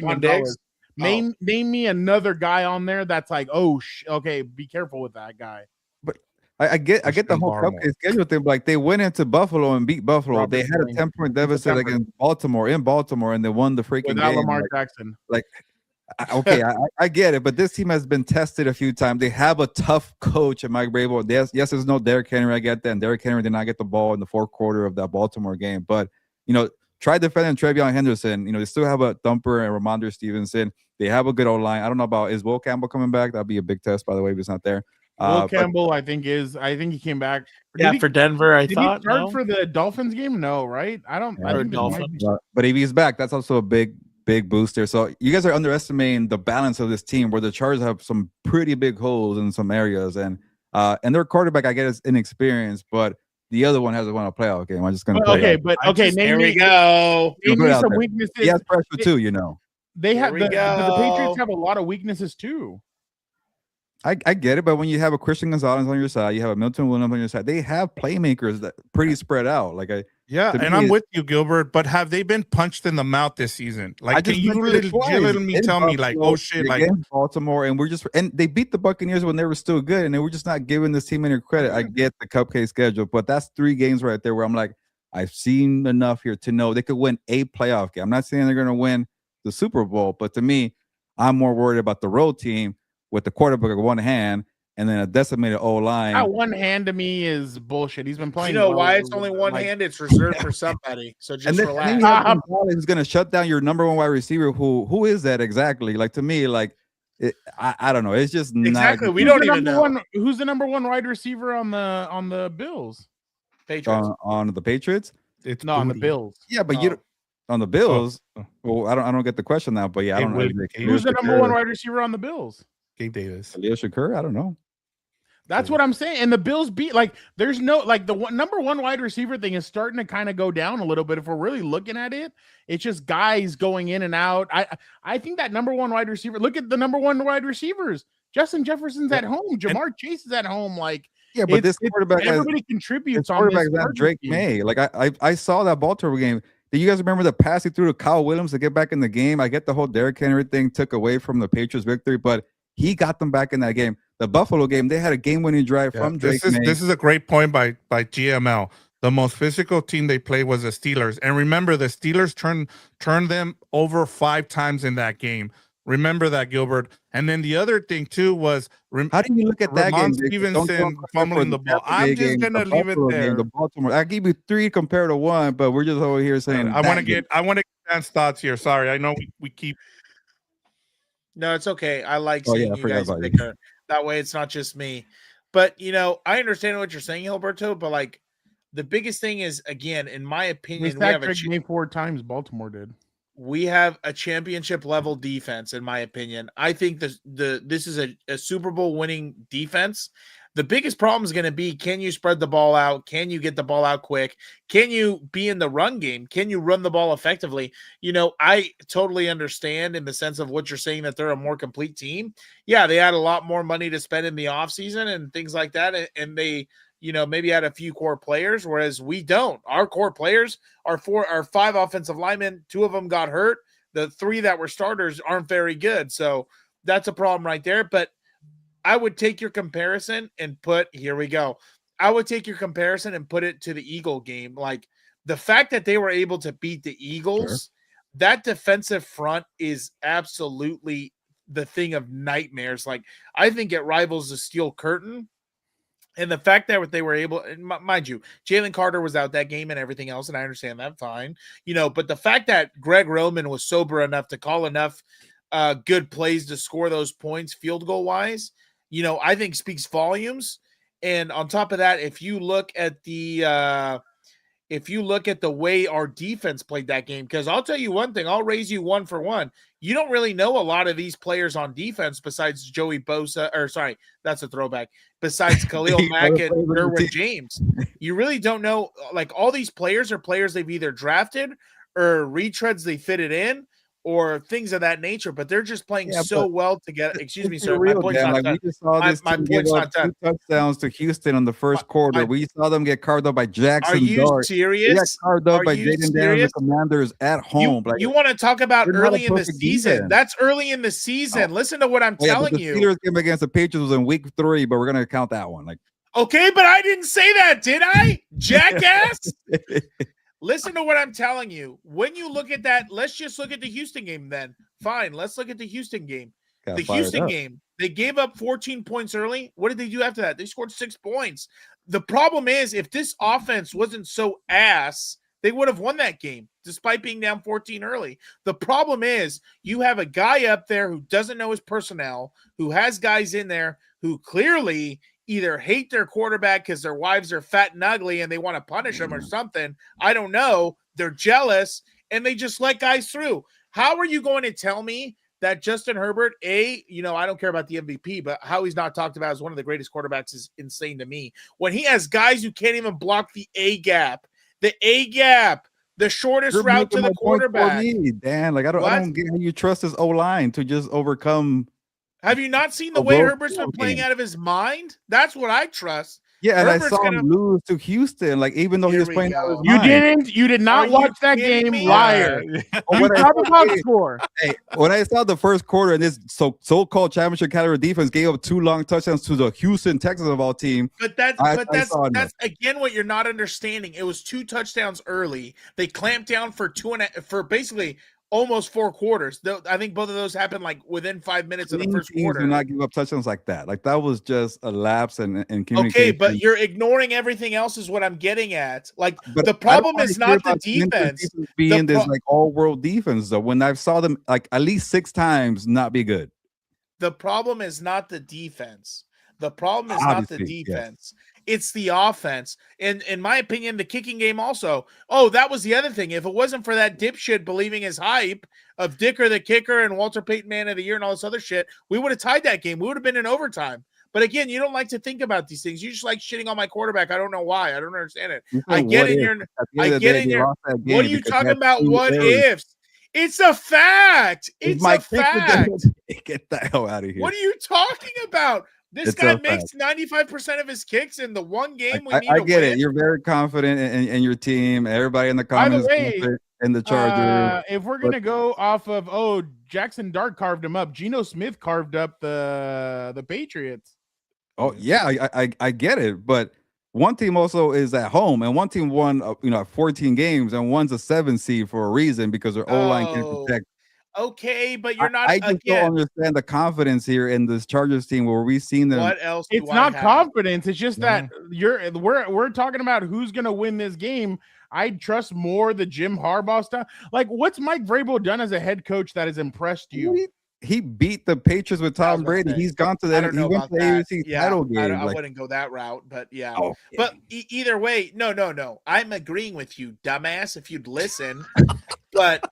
Stephon Gonzalez, Diggs? name me another guy on there that's like, okay, be careful with that guy. I get the whole Barmore. cupcake schedule thing. Like they went into Buffalo and beat Buffalo. Robert They had a Quinn. 10-point deficit September. against Baltimore and they won the freaking Without game. Lamar Like, Jackson. okay, I get it, but this team has been tested a few times. They have a tough coach at Mike Brable. Yes, there's no Derrick Henry. I get that. And Derrick Henry did not get the ball in the fourth quarter of that Baltimore game. But, try defending Trevion Henderson. They still have a thumper and Ramondre Stevenson. They have a good O-line. I don't know about, is Will Campbell coming back? That'd be a big test, by the way, if he's not there. Will Campbell, I think he came back. Yeah, for Denver, I Did thought. he start No? for the Dolphins game? No, right? I don't. I think Dolphins. But if he's back, that's also a big booster. So you guys are underestimating the balance of this team, where the Chargers have some pretty big holes in some areas, and their quarterback, I get, is inexperienced, but the other one hasn't won a playoff game. I'm just gonna Here we go. Name me some weaknesses. He has pressure too. They have Here we the go. Patriots have a lot of weaknesses too. I get it, but when you have a Christian Gonzalez on your side, you have a Milton Williams on your side. They have playmakers that pretty spread out. Yeah, To and me, I'm it's- with you, Gilbert. But have they been punched in the mouth this season? I Like, can just you mentioned it twice. legitimately In tell me, like, Buffalo, oh shit, like, against Baltimore, and they beat the Buccaneers when they were still good, and they were just not giving this team any credit. I get the cupcake schedule, but that's 3 games right there where I'm like, I've seen enough here to know they could win a playoff game. I'm not saying they're going to win the Super Bowl, but to me, I'm more worried about the road team with the quarterback in one hand and then a decimated O-line. That one hand to me is bullshit. He's been playing. You know well why it's over- only one hand? It's reserved for somebody. So just And then relax. you have Gonzalez who's going to shut down your number 1 wide receiver. Who is that exactly? Like, to me, like, I don't know. It's just Exactly. not. We don't even number know. one. Who's the number 1 wide receiver on the Bills? Patriots. on the Patriots. it's No, on the booty. Bills. Yeah, but Oh. you don't- on the Bills. Oh. Well, I don't get the question now, but yeah, I Hey, don't know. wait, Is it hey, Who's the Khalil number 1 Shakur? wide receiver on the Bills? Gabe Davis. Khalil Shakur? I don't know. That's what I'm saying. And the Bills beat, like, there's no, like, number 1 wide receiver thing is starting to kind of go down a little bit. If we're really looking at it, it's just guys going in and out. I think that number 1 wide receiver, look at the number 1 wide receivers. Justin Jefferson's at home. Jamar Chase is at home. Like, Yeah, but this quarterback has everybody contributes on quarterback this is not Chargers Drake team. May. Like I saw that Baltimore game. Do you guys remember the pass he threw to Kyle Williams to get back in the game? I get the whole Derrick Henry thing took away from the Patriots' victory, but he got them back in that game. The Buffalo game, they had a game-winning drive from Drake May. This is a great point by GML. The most physical team they played was the Steelers, and remember the Steelers turned them over 5 times in that game. Remember that, Gilbert. And then the other thing too was How do you look at that Ramon game? Victor? Don't Stevenson go fumbling for the ball. Tampa I'm Bay just game, gonna the leave it Buffalo game, there. the Baltimore. I give you 3 compared to 1, but we're just over here saying I want to get Dan's thoughts here. Sorry, I know we keep. No, it's okay. I like Oh, yeah, seeing I you forgot guys about you. bicker. That way it's not just me. But, I understand what you're saying, Gilberto, but, like, the biggest thing is, again, in my We opinion, sacked Drake May 4 times. Baltimore did. we have a championship level defense, in my opinion. I think this is a Super Bowl winning defense. The biggest problem is going to be, can you spread the ball out? Can you get the ball out quick? Can you be in the run game? Can you run the ball effectively? I totally understand in the sense of what you're saying, that they're a more complete team. Yeah, they had a lot more money to spend in the offseason and things like that. And they, maybe had a few core players, whereas we don't. Our core players are 5 offensive linemen. 2 of them got hurt. The 3 that were starters aren't very good. So that's a problem right there. But I would take your comparison and here we go. I would take your comparison and put it to the Eagle game. Like, the fact that they were able to beat the Eagles, that defensive front is absolutely the thing of nightmares. Like, I think it rivals the Steel Curtain. And the fact that they were able, and mind you, Jalen Carter was out that game and everything else, and I understand that fine. But the fact that Greg Roman was sober enough to call enough good plays to score those points field goal wise, I think speaks volumes. And on top of that, if you look at the way our defense played that game, because I'll tell you one thing, I'll raise you 1 for 1. You don't really know a lot of these players on defense besides Joey Bosa, or sorry, that's a throwback, besides Khalil Mack and Derwin James. You really don't know, like, all these players are players they've either drafted or retreads they fitted in, or things of that nature, but they're just playing well together. Excuse me, sir. My point's not done. We just saw this my team point's give not up done. 2 touchdowns to Houston on the first quarter. We saw them get carved up by Jackson. Are you Dart. serious? They got carved up Are by you Jaden Daniels, the Commanders at home. You want to talk about they're not early a in the perfect season? defense. That's early in the season. Listen to what I'm telling the you. Steelers game against the Patriots was in week 3, but we're gonna count that one. Like, okay, but I didn't say that, did I? Jackass. Listen to what I'm telling you. When you look at that, let's just look at the Houston game then. Fine, let's look at the Houston game. The Houston game, they gave up 14 points early. What did they do after that? They scored 6 points. The problem is, if this offense wasn't so ass, they would have won that game despite being down 14 early. The problem is, you have a guy up there who doesn't know his personnel, who has guys in there who clearly either hate their quarterback because their wives are fat and ugly and they want to punish them or something. I don't know. They're jealous and they just let guys through. How are you going to tell me that Justin Herbert, I don't care about the MVP, but how he's not talked about as one of the greatest quarterbacks is insane to me. When he has guys who can't even block the A-gap, the shortest route to the quarterback. Dan, like, I don't get how you trust his O-line to just overcome. Have you not seen the way Herbert's been playing out of his mind? That's what I trust. Yeah, and I saw him lose to Houston. Like, even though he was playing out of his mind. You did not watch that game, liar. You probably box score. Hey, when I saw the first quarter and this so-called championship caliber defense gave up 2 long touchdowns to the Houston Texans of all team. But that's again what you're not understanding. It was 2 touchdowns early. They clamped down for basically almost 4 quarters. I think both of those happened like within 5 minutes of the first quarter. Do not give up touchdowns like that. Like, that was just a lapse in communication. Okay, but you're ignoring everything else is what I'm getting at. Like, the problem is not the defense. Being this like all-world defense, though, when I saw them like at least 6 times not be good. The problem is not the defense. The problem is not the defense. Yes. It's the offense. And in my opinion, the kicking game also. Oh, that was the other thing. If it wasn't for that dipshit believing his hype of Dicker the kicker and Walter Payton Man of the Year and all this other shit, we would have tied that game. We would have been in overtime. But again, you don't like to think about these things. You just like shitting on my quarterback. I don't know why. I don't understand it. I get in your. What are you talking about? What ifs? It's a fact. It's a fact. Get the hell out of here. What are you talking about? This guy makes 95% of his kicks in the one game we need to win. I get it. You're very confident in your team. Everybody in the comments in the Chargers. If we're going to go off of, Jackson Dart carved him up. Geno Smith carved up the Patriots. Oh, yeah, I get it. But one team also is at home, and one team won 14 games, and one's a 7 seed for a reason because their O-line can't protect. Okay, but you're not. I just don't understand the confidence here in this Chargers team where we've seen them. What else? It's not confidence. It's just that we're talking about who's going to win this game. I trust more the Jim Harbaugh stuff. Like, what's Mike Vrabel done as a head coach that has impressed you? He beat the Patriots with Tom Brady. He's gone to that. He went to the AFC title game. I wouldn't go that route, but yeah. Oh, yeah. But either way, no. I'm agreeing with you, dumbass. If you'd listen, but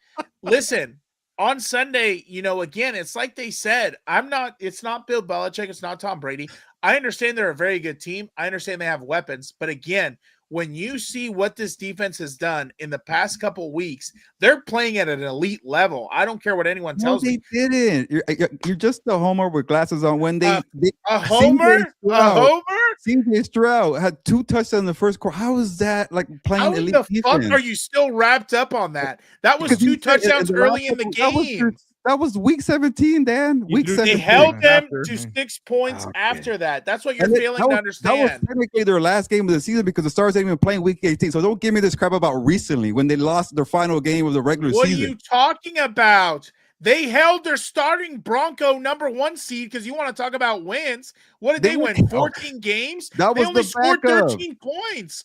listen, on Sunday, again, it's like they said, it's not Bill Belichick, it's not Tom Brady. I understand they're a very good team. I understand they have weapons. But again, when you see what this defense has done in the past couple weeks, they're playing at an elite level. I don't care what anyone tells me. They didn't. You're just a homer with glasses on. When they a homer? A homer? CJ Stroud had 2 touchdowns in the first quarter. How is that like playing elite defense? How the fuck are you still wrapped up on that? That was 2 touchdowns early in the game. That was week 17, Dan. Week 17. They held them to 6 points after that. That's what you're failing to understand. That was technically their last game of the season because the Stars ain't even playing week 18. So don't give me this crap about recently when they lost their final game of the regular season. What are you talking about? They held their starting Bronco number 1 seed because you want to talk about wins. What did they win? 14 games? That was they only scored backup. 13 points.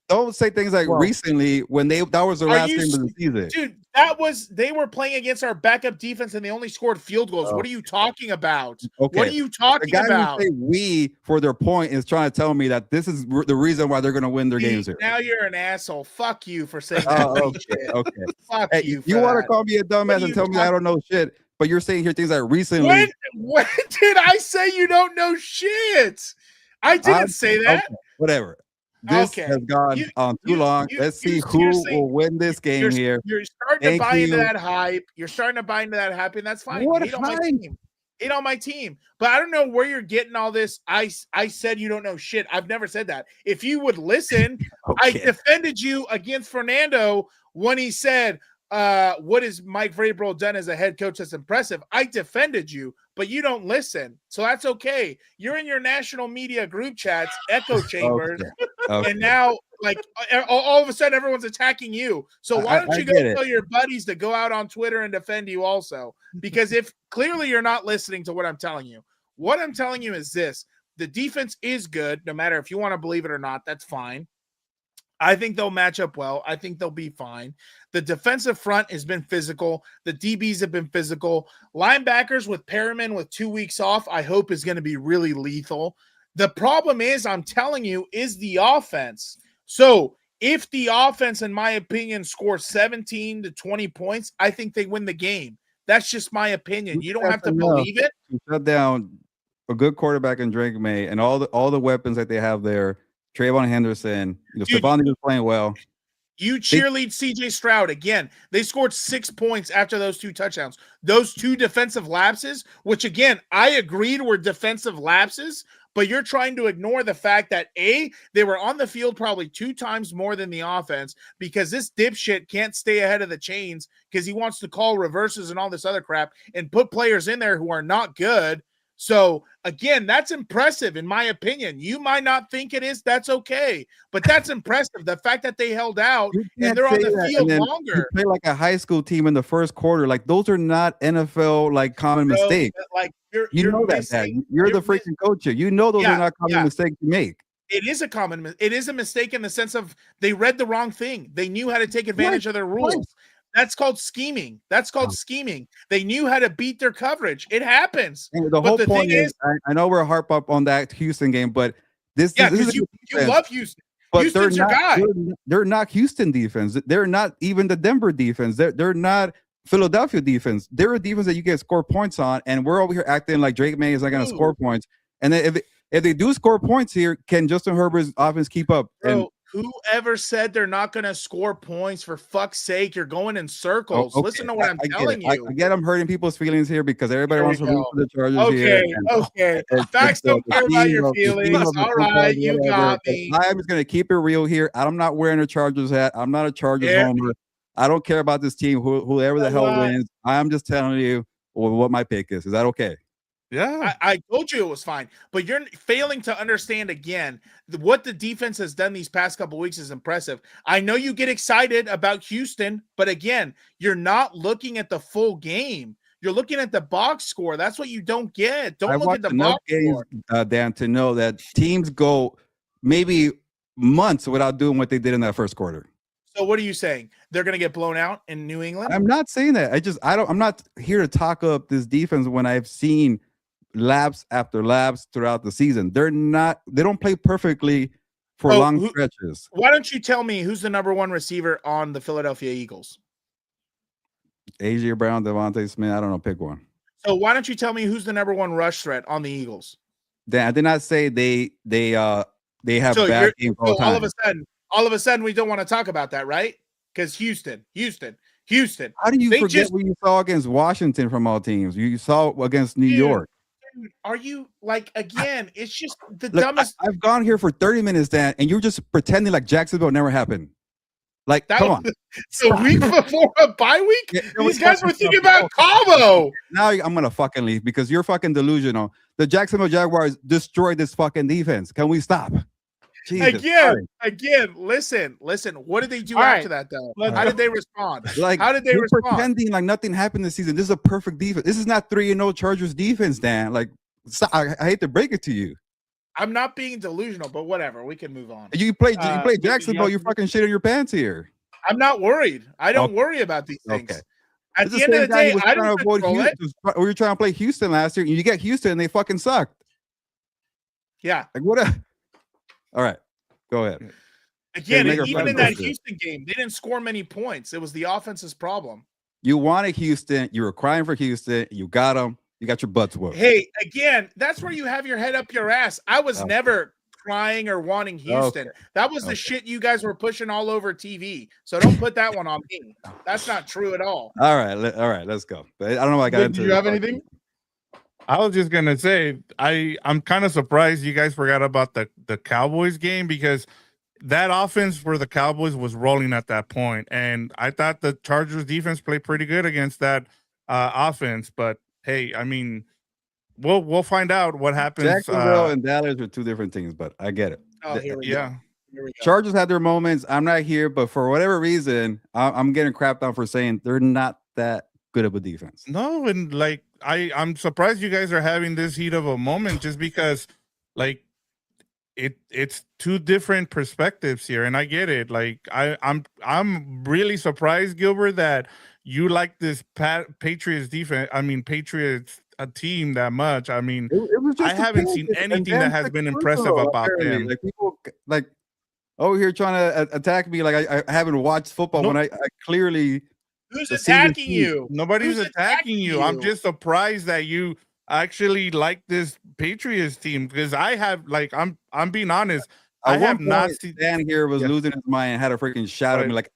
Don't say things like recently when that was their last game of the season. Dude, they were playing against our backup defense and they only scored field goals. What are you talking about? Okay. What are you talking about? Who say we for their point is trying to tell me that this is the reason why they're going to win their games here. Now you're an asshole. Fuck you for saying that. Okay. Fuck you. You want to call me a dumbass and tell me I don't know shit, but you're saying here things like recently. When did I say you don't know shit? I didn't say that. Okay, whatever. This has gone on too long. Let's see who will win this game here. You're starting to buy into that hype. You're starting to buy into that hype, and that's fine. What Hate on my team. But I don't know where you're getting all this. I said you don't know shit. I've never said that. If you would listen, I defended you against Fernando when he said, what has Mike Vrabel done as a head coach that's impressive? I defended you, but you don't listen. So that's okay. You're in your national media group chats, echo chambers, and now like all of a sudden everyone's attacking you. So why don't you go tell your buddies to go out on Twitter and defend you also? Because if clearly you're not listening to what I'm telling you. What I'm telling you is this. The defense is good, no matter if you want to believe it or not, that's fine. I think they'll match up well. I think they'll be fine. The defensive front has been physical. The DBs have been physical. Linebackers with Perriman with 2 weeks off, I hope is going to be really lethal. The problem is, I'm telling you, is the offense. So if the offense, in my opinion, scores 17 to 20 points, I think they win the game. That's just my opinion. You don't have to believe it. Shut down a good quarterback in Drake May and all the weapons that they have there. Trayvon Henderson, Stephon is playing well. You cheerlead CJ Stroud again. They scored 6 points after those 2 touchdowns. Those 2 defensive lapses, which again, I agreed were defensive lapses, but you're trying to ignore the fact that they were on the field probably 2 times more than the offense because this dipshit can't stay ahead of the chains because he wants to call reverses and all this other crap and put players in there who are not good. So again, that's impressive in my opinion. You might not think it is. That's okay, but that's impressive. The fact that they held out and they're on the field longer. You play like a high school team in the first quarter. Like those are not NFL like common mistakes. Like you're that. You're the freaking coach here. You know those are not common mistakes to make. It is a mistake in the sense of they read the wrong thing. They knew how to take advantage of their rules. That's called scheming. Scheming. They knew how to beat their coverage. It happens. And the whole point is, I know we're harp up on that Houston game, but this is you love Houston. But Houston's your guy. They're not Houston defense. They're not even the Denver defense. They're not Philadelphia defense. They're a defense that you can score points on, and we're over here acting like Drake May is not going to score points. And then if they do score points here, can Justin Herbert's offense keep up? Bro, whoever said they're not going to score points, for fuck's sake, you're going in circles. Listen to what I'm telling you. I get I'm hurting people's feelings here because everybody wants to root for the Chargers here. Facts don't care about your feelings. All right, you got me. I'm just going to keep it real here. I'm not wearing a Chargers hat. I'm not a Chargers homer. I don't care about this team, whoever the hell wins. I'm just telling you what my pick is. Is that okay? Yeah, I told you it was fine, but you're failing to understand again what the defense has done these past couple weeks is impressive. I know you get excited about Houston, but again, you're not looking at the full game. You're looking at the box score. That's what you don't get. Don't look at the box score. Dan, to know that teams go maybe months without doing what they did in that first quarter. So what are you saying? They're going to get blown out in New England? I'm not saying that. I'm not here to talk up this defense when I've seen laps after laps throughout the season. They don't play perfectly for long stretches. Why don't you tell me who's the number 1 receiver on the Philadelphia Eagles? AJ Brown, Devontae Smith. I don't know. Pick one. So why don't you tell me who's the number one rush threat on the Eagles? I did not say they have So bad games all the time. all of a sudden, we don't want to talk about that, right? Because Houston. How do you forget what you saw against Washington from all teams? You saw against New York. Dude, are you like again? It's just the dumbest. I've gone here for 30 minutes, Dan, and you're just pretending like Jacksonville never happened. Like, come on. The week before a bye week, these guys were thinking about Cabo. Now I'm gonna fucking leave because you're fucking delusional. The Jacksonville Jaguars destroyed this fucking defense. Can we stop? Jesus, again, listen. What did they do All after right. that, though? How did they respond? Like, how did they you're respond? pretending like nothing happened this season. This is a perfect defense. This is not 3-0 Chargers defense, Dan. Like, I hate to break it to you. I'm not being delusional, but whatever. We can move on. You play Jacksonville. You're fucking shit in your pants here. I'm not worried. I don't worry about these things. Okay. At the end of the day, I don't control it. We were trying to play Houston last year, and you get Houston, and they fucking sucked. Yeah. Like what? All right, go ahead. Again, even in that Houston game, they didn't score many points. It was the offense's problem. You wanted Houston. You were crying for Houston. You got them. You got your butts whooped. Hey, again, that's where you have your head up your ass. I was never crying or wanting Houston. That was the shit you guys were pushing all over TV. So don't put that one on me. That's not true at all. All right, let's go. But I don't know. Do you have anything? I was just gonna say I'm kind of surprised you guys forgot about the Cowboys game because that offense for the Cowboys was rolling at that point, and I thought the Chargers defense played pretty good against that offense. But hey, I mean, we'll find out what happens. Jacksonville and Dallas are two different things, but I get it. Oh, here we go. Here we go. Chargers had their moments. I'm not here, but for whatever reason, I'm getting crapped on for saying they're not that good of a defense. No, and like I'm surprised you guys are having this heat of a moment just because like it's two different perspectives here, and I get it. Like I'm really surprised, Gilbert, that you like this Patriots defense. I mean, Patriots a team that much. I mean, I haven't seen anything that has been impressive about them. Like people like over here trying to attack me like I haven't watched football when I clearly. Who's attacking you? Nobody's attacking you. I'm just surprised that you actually like this Patriots team because I have like I'm being honest. I have not seen Dan here was losing his mind and had a freaking shout at me like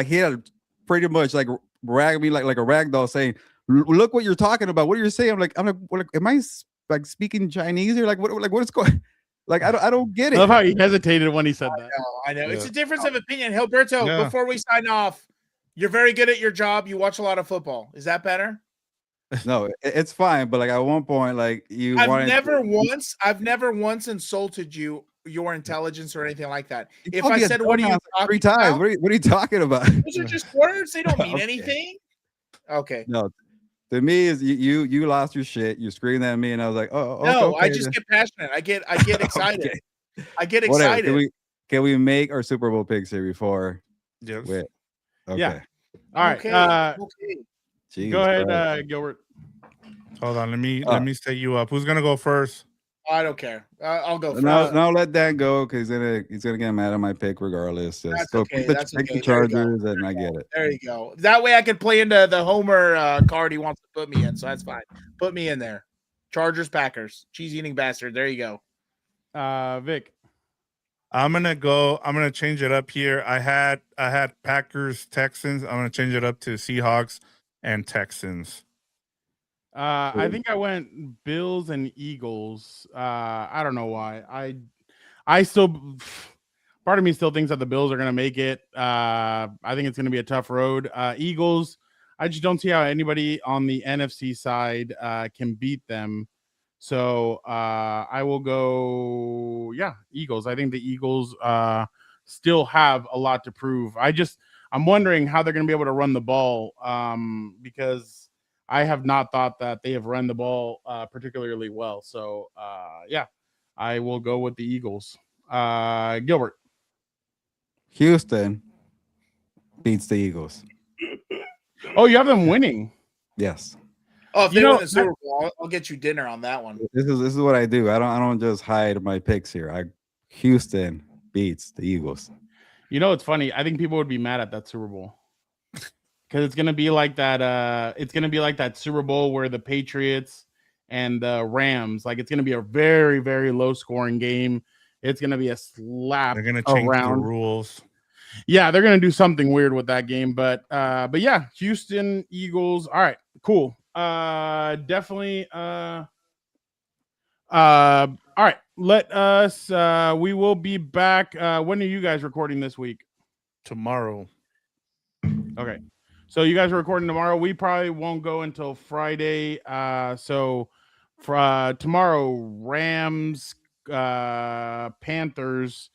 he had pretty much like rag me like a rag doll saying, "Look what you're talking about. What are you saying?" I'm like, am I like speaking Chinese or like what is going? Like I don't get it. I love how he hesitated when he said that. I know. It's a difference of opinion. Gilberto, before we sign off, you're very good at your job. You watch a lot of football. Is that better? No, it's fine. But like at one point, like I've never once insulted you, your intelligence, or anything like that. If I said, "What are you talking 3 times?" about? What are you talking about? Those are just words. They don't mean anything. Okay. No, to me is you lost your shit. You screamed at me, and I was like, "Oh, no." Okay, I just get passionate. I get excited. Okay. I get Whatever. excited. Can we make our Super Bowl picks here before? Yes. Wait. Okay. Yeah. All right. Okay. Jesus go ahead, Christ. Gilbert. Hold on. Let me set you up. Who's gonna go first? I don't care. I'll go first. No, let Dan go because he's gonna get mad at my pick regardless. So pick the Chargers, and I get it. There you go. That way I can play into the Homer card he wants to put me in. So that's fine. Put me in there. Chargers, Packers, cheese eating bastard. There you go. Vic. I'm gonna change it up here. I had Packers, Texans. I'm gonna change it up to Seahawks and Texans. I think I went Bills and Eagles. I don't know why. I still, part of me still thinks that the Bills are going to make it. I think it's going to be a tough road. Eagles, I just don't see how anybody on the NFC side can beat them. So I will go, Eagles. I think the Eagles still have a lot to prove. I'm wondering how they're going to be able to run the ball because I have not thought that they have run the ball particularly well. So, I will go with the Eagles. Gilbert. Houston beats the Eagles. Oh, you have them winning. Yes. Oh, if they win the Super Bowl, I'll get you dinner on that one. This is what I do. I don't just hide my picks here. Houston beats the Eagles. You know, it's funny. I think people would be mad at that Super Bowl. because it's gonna be like that. It's gonna be like that Super Bowl where the Patriots and the Rams, like it's gonna be a very, very low scoring game. It's gonna be a slap. They're gonna change the around. rules. Yeah, they're gonna do something weird with that game, but yeah, Houston Eagles. All right, cool. Definitely. All right, let us. We will be back. When are you guys recording this week? Tomorrow. Okay, so you guys are recording tomorrow. We probably won't go until Friday. So for tomorrow, Rams, Panthers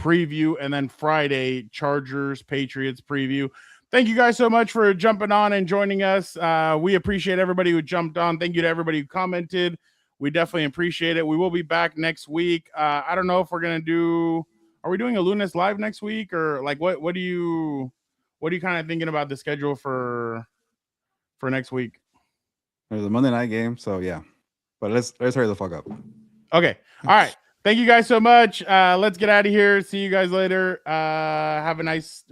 preview, and then Friday, Chargers, Patriots preview. Thank you guys so much for jumping on and joining us. We appreciate everybody who jumped on. Thank you to everybody who commented. We definitely appreciate it. We will be back next week. I don't know if we're gonna do. Are we doing a Lunas live next week, or like what do you kind of thinking about the schedule for next week? There's a Monday night game, so yeah. But let's hurry the fuck up. Okay. All right. Thank you guys so much. Let's get out of here. See you guys later. Have a nice